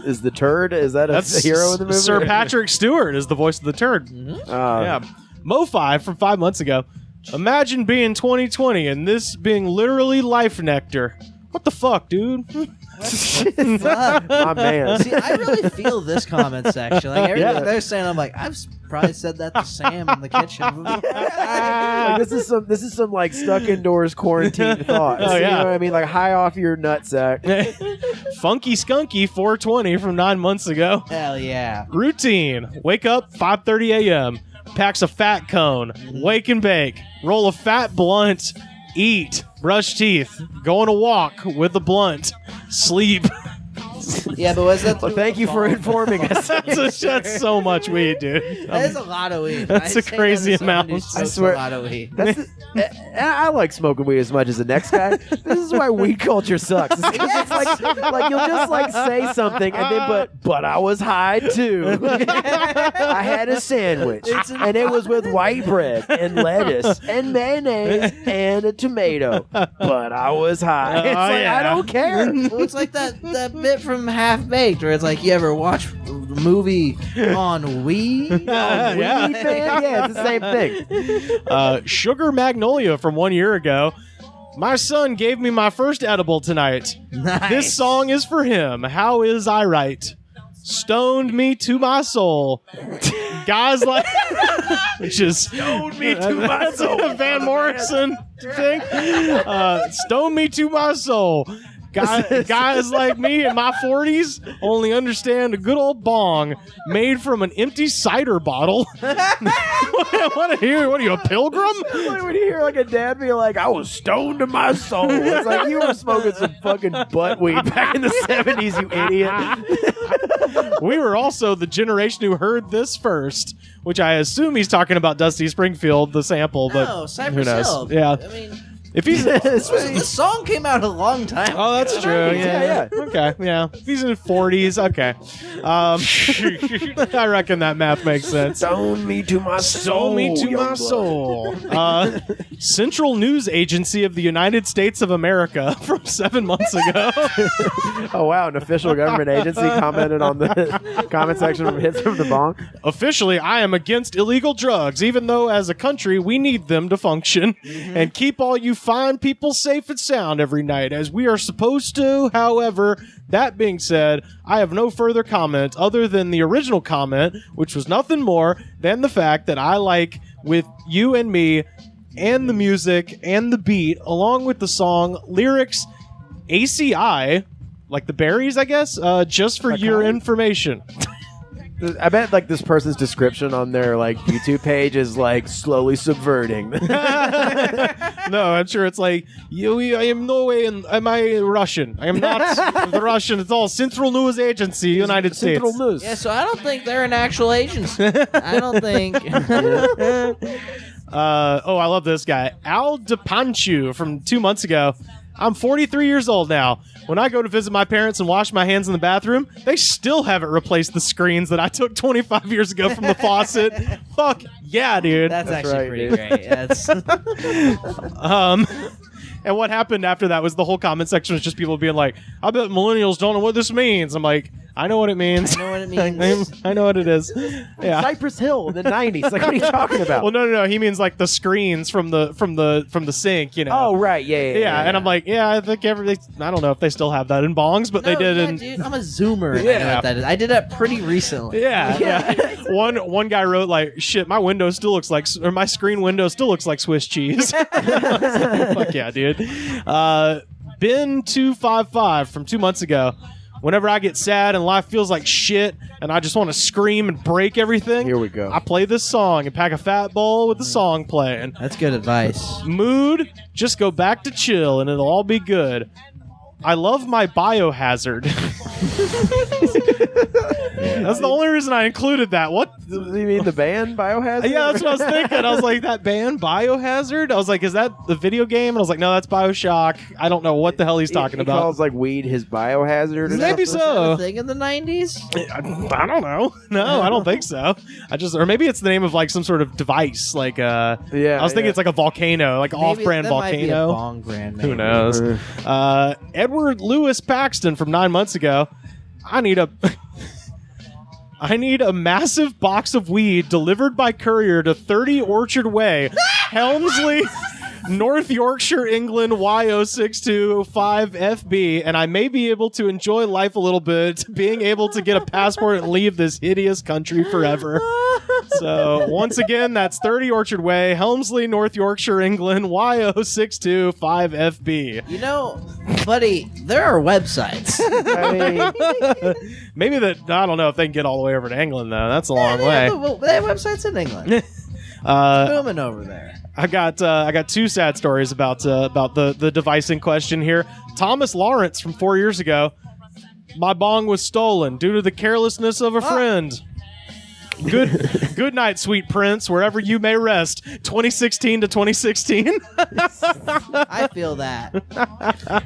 is the turd? Is that a hero in the movie? Sir Patrick Stewart is the voice of the turd. Yeah. Mo5 from 5 months ago. Imagine being 2020 and this being literally life nectar. What the fuck, dude? My man. See, I really feel this comment section. Like everything they're saying, I'm like, I've probably said that to Sam in the kitchen. Like, this is some like stuck indoors quarantine thoughts. Oh, yeah. You know what I mean? Like high off your nutsack. Funky Skunky 420 from 9 months ago. Hell yeah. Routine. Wake up 5:30 a.m. Packs a fat cone. Wake and bake. Roll a fat blunt. Eat. Brush teeth. Go on a walk with a blunt. Sleep. Yeah, but was that? Well, thank you for informing us. That's so much weed, dude. That is a lot of weed. That's I a say crazy that as someone amount. who I smokes swear- a lot of weed. I like smoking weed as much as the next guy. This is why weed culture sucks. It's 'cause it's like you'll just like say something and then but I was high too. I had a sandwich and it was with white bread and lettuce and mayonnaise and a tomato. But I was high. It's like yeah. I don't care. Well, it's like that bit from Half Baked where it's like, you ever watch a movie on weed? Weed, man? Yeah, it's the same thing. Sugar Magnolia from 1 year ago. My son gave me my first edible tonight. Nice. This song is for him. How is I right? Stoned me to my soul. Guys like... Which is... Stoned me to my That's soul. a Van Morrison thing. Stone me to my soul. Guys like me in my 40s only understand a good old bong made from an empty cider bottle. What are you, a pilgrim? Like when you hear like a dad be like, I was stoned to my soul. It's like you were smoking some fucking butt weed back in the 70s, you idiot. We were also the generation who heard this first, which I assume he's talking about Dusty Springfield, the sample, but No, who Cypress knows? Hill. Yeah. I mean, If he's... the song came out a long time ago. Oh, that's true. Yeah. Okay, yeah. If he's in his 40s, okay. I reckon that math makes sense. Stone me to my soul. Stone me to young my blood. soul. Central News Agency of the United States of America from 7 months ago. Oh, wow. An official government agency commented on the comment section from Hits from the Bong. Officially, I am against illegal drugs, even though as a country we need them to function. And keep all you fine people safe and sound every night, as we are supposed to. However, that being said, I have no further comment other than the original comment, which was nothing more than the fact that I like with you and me and the music and the beat, along with the song lyrics, ACI, like the berries, I guess, just for your information. I bet like this person's description on their like YouTube page is like slowly subverting. No, I'm sure it's like, I am no way, am I Russian? I am not the Russian. It's all Central News Agency, United States. Central News. Yeah, so I don't think they're an actual agency. I don't think. I love this guy. Al DePanchu from 2 months ago. I'm 43 years old now. When I go to visit my parents and wash my hands in the bathroom, they still haven't replaced the screens that I took 25 years ago from the faucet. Fuck yeah, dude. That's actually right, pretty dude. great. That's And what happened after that was the whole comment section was just people being like, I bet millennials don't know what this means. I'm like, I know what it means. I know what it means. I know what it is. Yeah. Cypress Hill in the 90s. Like, what are you talking about? Well, no. He means like the screens from the sink, you know. Oh, right. Yeah. And I'm like, yeah, I think I don't know if they still have that in bongs, but they did in. Dude, I'm a zoomer. And I know what that is. I did that pretty recently. Yeah. One guy wrote like, shit, my window still looks like, or my screen window still looks like Swiss cheese. Fuck yeah, dude. Ben255 from 2 months ago. Whenever I get sad and life feels like shit and I just want to scream and break everything, Here we go. I play this song and pack a fat bowl with the song playing. That's good advice. Mood, just go back to chill and it'll all be good. I love my biohazard. That's the only reason I included that. What? You mean the band Biohazard? Yeah, that's what I was thinking. I was like, that band Biohazard? I was like, is that the video game? And I was like, no, that's Bioshock. I don't know what the hell he's talking He about. calls like weed his biohazard. Or Maybe something? Was that so. a thing in the 90s? I don't know. No, I don't think so. Or maybe it's the name of like some sort of device. Like, I was thinking it's like a volcano, like off-brand that volcano. Might be a bong brand. Maybe. Who knows? Edward Lewis Paxton from 9 months ago. I need a massive box of weed delivered by courier to 30 Orchard Way, Helmsley, North Yorkshire, England, Y0625FB, and I may be able to enjoy life a little bit, being able to get a passport and leave this hideous country forever. So, once again, that's 30 Orchard Way, Helmsley, North Yorkshire, England, Y0625FB. You know, buddy, there are websites. I mean, Maybe that, I don't know if they can get all the way over to England, though. That's a long way. They have websites in England. It's booming over there. I got two sad stories about the device in question here. Thomas Lawrence from 4 years ago. My bong was stolen due to the carelessness of a friend. Good night, sweet prince, wherever you may rest. 2016 to 2016. I feel that.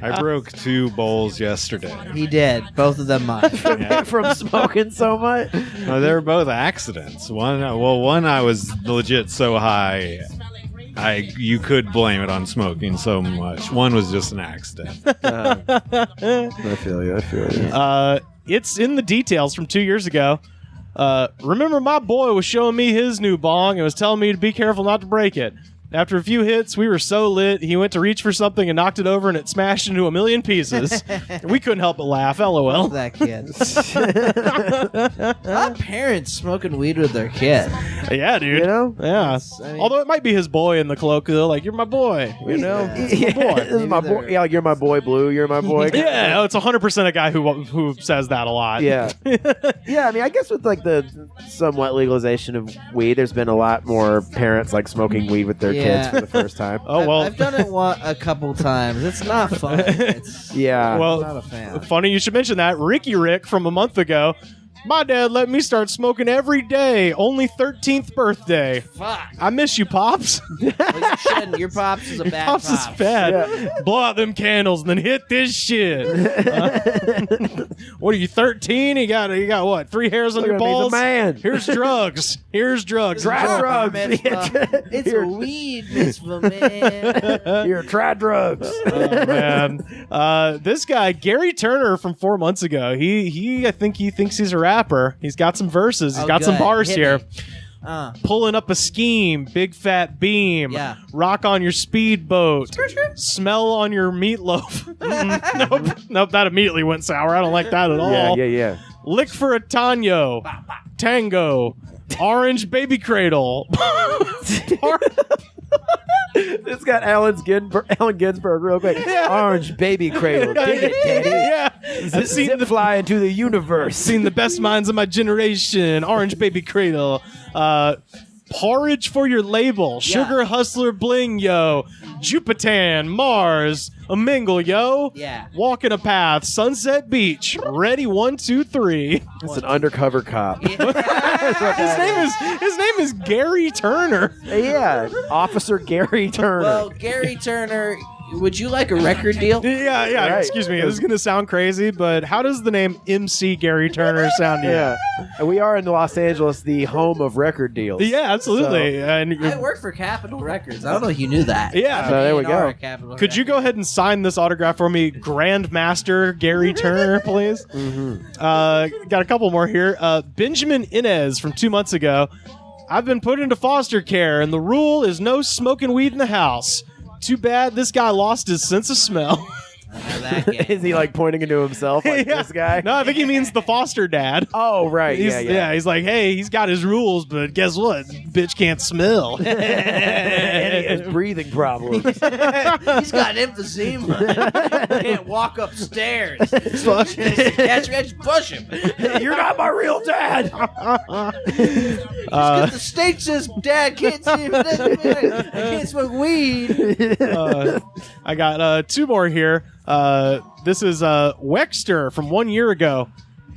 I broke 2 bowls yesterday. He did. Both of them mine. from smoking so much. No, they were both accidents. One I was legit so high, you could blame it on smoking so much. One was just an accident. I feel you. It's in the details from 2 years ago. Remember my boy was showing me his new bong and was telling me to be careful not to break it. After a few hits, we were so lit, he went to reach for something and knocked it over and it smashed into a million pieces. We couldn't help but laugh, LOL. That kid. My parents smoking weed with their kid. Yeah, dude. You know? Yeah. I mean- Although it might be his boy in the colloquial, like, you're my boy, you know? Yeah, this is my boy. Yeah, like, you're my boy, Blue. You're my boy. Yeah, it's 100% a guy who says that a lot. Yeah. Yeah, I mean, I guess with like the somewhat legalization of weed, there's been a lot more parents like smoking weed with their kids Yeah. for the first time. Oh, well. I've done it a couple times. It's not fun. It's, Yeah. Well, I'm not a fan. funny you should mention that. Ricky Rick from a month ago. My dad let me start smoking every day. Only 13th birthday. Fuck. I miss you, Pops. Well, you shouldn't. Your pops is a bad Pops is bad. Yeah. Blow out them candles and then hit this shit. What are you, 13? You got what? 3 hairs on Look your at me, the balls? man. Here's drugs. Here's drugs. Try drugs. Mitzvah. It's a weed mitzvah, man. Here, try drugs. Oh, man. This guy, Gary Turner from 4 months ago, I think he thinks he's a rapper. He's got some verses. He's got some good. bars Hit here. me. Pulling up a scheme, big fat beam, Yeah. rock on your speedboat, smell on your meatloaf. Nope, that immediately went sour. I don't like that at all. Yeah. Lick for a Tango, tango, orange baby cradle. It's got Allen Ginsberg real quick. Orange baby cradle. Dig it, daddy. Yeah, I've Zip fly into the universe. seen the best minds of my generation. Orange baby cradle. Porridge for your label. Sugar Hustler Bling, yo. Jupitan, Mars, a mingle, yo. Yeah. Walking a path, Sunset Beach. Ready, 1, 2, 3. It's an undercover cop. His name is Gary Turner. Yeah, Officer Gary Turner. Well, Gary Turner, would you like a record deal? Yeah. Right. Excuse me. This is going to sound crazy, but how does the name MC Gary Turner sound to you? Yeah, and we are in Los Angeles, the home of record deals. Yeah, absolutely. And I work for Capitol Records. I don't know if you knew that. Yeah. So there we go. A&R at Capitol Could you go Records. ahead and sign this autograph for me, Grandmaster Gary Turner, please? Got a couple more here. Benjamin Inez from 2 months ago. I've been put into foster care, and the rule is no smoking weed in the house. Too bad this guy lost his sense of smell. That game. Is he like pointing into himself like this guy? No, I think he means the foster dad. Oh, right. Yeah. He's like, hey, he's got his rules, but guess what? Bitch can't smell. And he has breathing problems. He's got emphysema. Can't walk upstairs. Just push him. You're not my real dad. Because the state says dad can't see him. I can't smoke weed. I got 2 more here. This is Wexter from 1 year ago.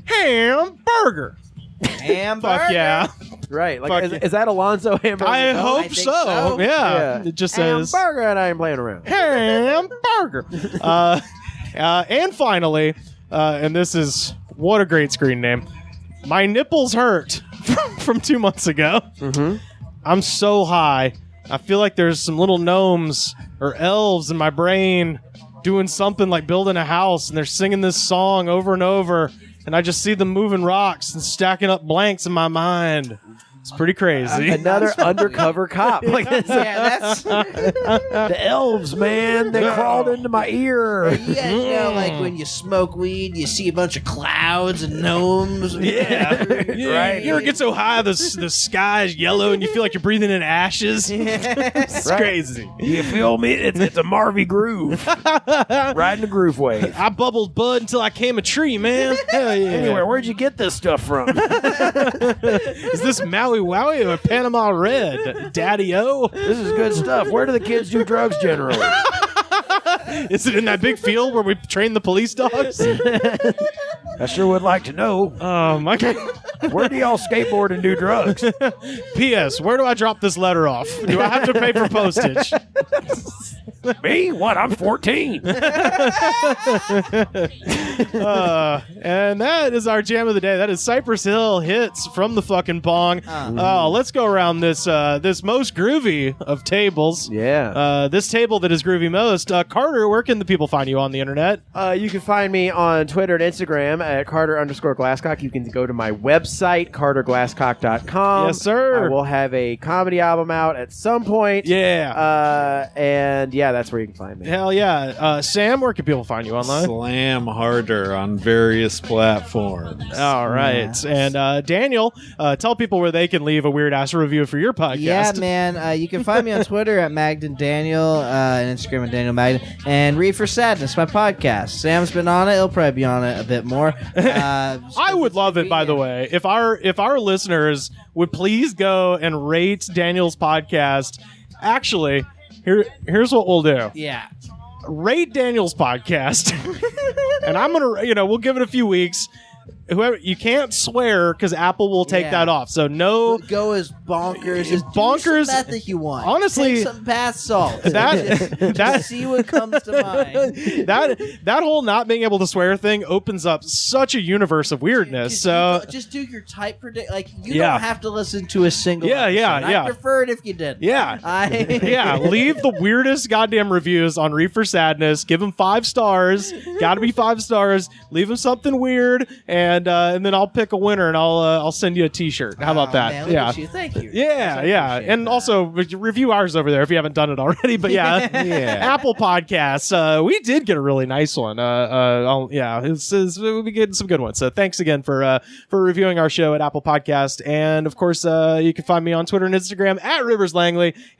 Hamburger. Hamburger. Fuck yeah. Right. Fuck Like, yeah. is that Alonzo Hamburger? I hope think so. so. Yeah. It just says Hamburger, and I am playing around. hamburger. And finally, and this is, what a great screen name. My nipples hurt from 2 months ago. I'm so high. I feel like there's some little gnomes or elves in my brain doing something like building a house, and they're singing this song over and over, and I just see them moving rocks and stacking up blanks in my mind. It's pretty crazy. Another undercover cop. Like this. Yeah, that's. The elves, man, they crawled into my ear. You guys know, like when you smoke weed, you see a bunch of clouds and gnomes. Yeah. Right. You ever get so high the sky is yellow and you feel like you're breathing in ashes? It's Right. crazy. You feel me? It's a Marvy groove. Riding the groove wave. I bubbled bud until I came a tree, man. Hell yeah. Anyway, where'd you get this stuff from? Is this Maui Wowie or Panama Red? Daddy-O? This is good stuff. Where do the kids do drugs generally? Is it in that big field where we train the police dogs? I sure would like to know. Oh, my God. Where do y'all skateboard and do drugs? P.S. Where do I drop this letter off? Do I have to pay for postage? Me? What? I'm 14. And that is our jam of the day. That is Cypress Hill hits from the fucking bong. Let's go around this this most groovy of tables. Yeah. This table that is groovy most. Carter, where can the people find you on the internet? You can find me on Twitter and Instagram at Carter_Glasscock. You can go to my website, CarterGlasscock.com. Yes, sir. I will have a comedy album out at some point. Yeah. And yeah, that's where you can find me. Hell yeah. Sam, where can people find you online? Slam harder on various platforms. All right. And Daniel, tell people where they can leave a weird ass review for your podcast. Yeah, man. You can find me on Twitter at Magden Daniel, and Instagram at Daniel Magden, and Read for Sadness, my podcast. Sam's been on it; he'll probably be on it a bit more. I would love it, by the way, if our listeners would please go and rate Daniel's podcast. Actually, here's what we'll do. Yeah. Rate Daniel's podcast, and I'm gonna, we'll give it a few weeks. Whoever, you can't swear because Apple will take Yeah. that off. So no. Go as bonkers. Just Bonkers- Do some meth if you want. Honestly, Take some bath salts. that Just see what comes to mind. that whole not being able to swear thing opens up such a universe of weirdness. So just do your type predict. Like you Yeah. don't have to listen to a single. Yeah, yeah, episode. yeah. I prefer it if you did. yeah. Yeah, leave the weirdest goddamn reviews on Reef for Sadness. Give them 5 stars. Got to be 5 stars. Leave them something weird, and then I'll pick a winner, and I'll send you a T-shirt. How about that? Man, look Yeah. at you. Thank you. Yeah, I yeah, appreciate and that. also review ours over there if you haven't done it already. But yeah, Apple Podcasts. We did get a really nice one. We'll be getting some good ones. So thanks again for reviewing our show at Apple Podcast, and of course you can find me on Twitter and Instagram at Rivers Langley,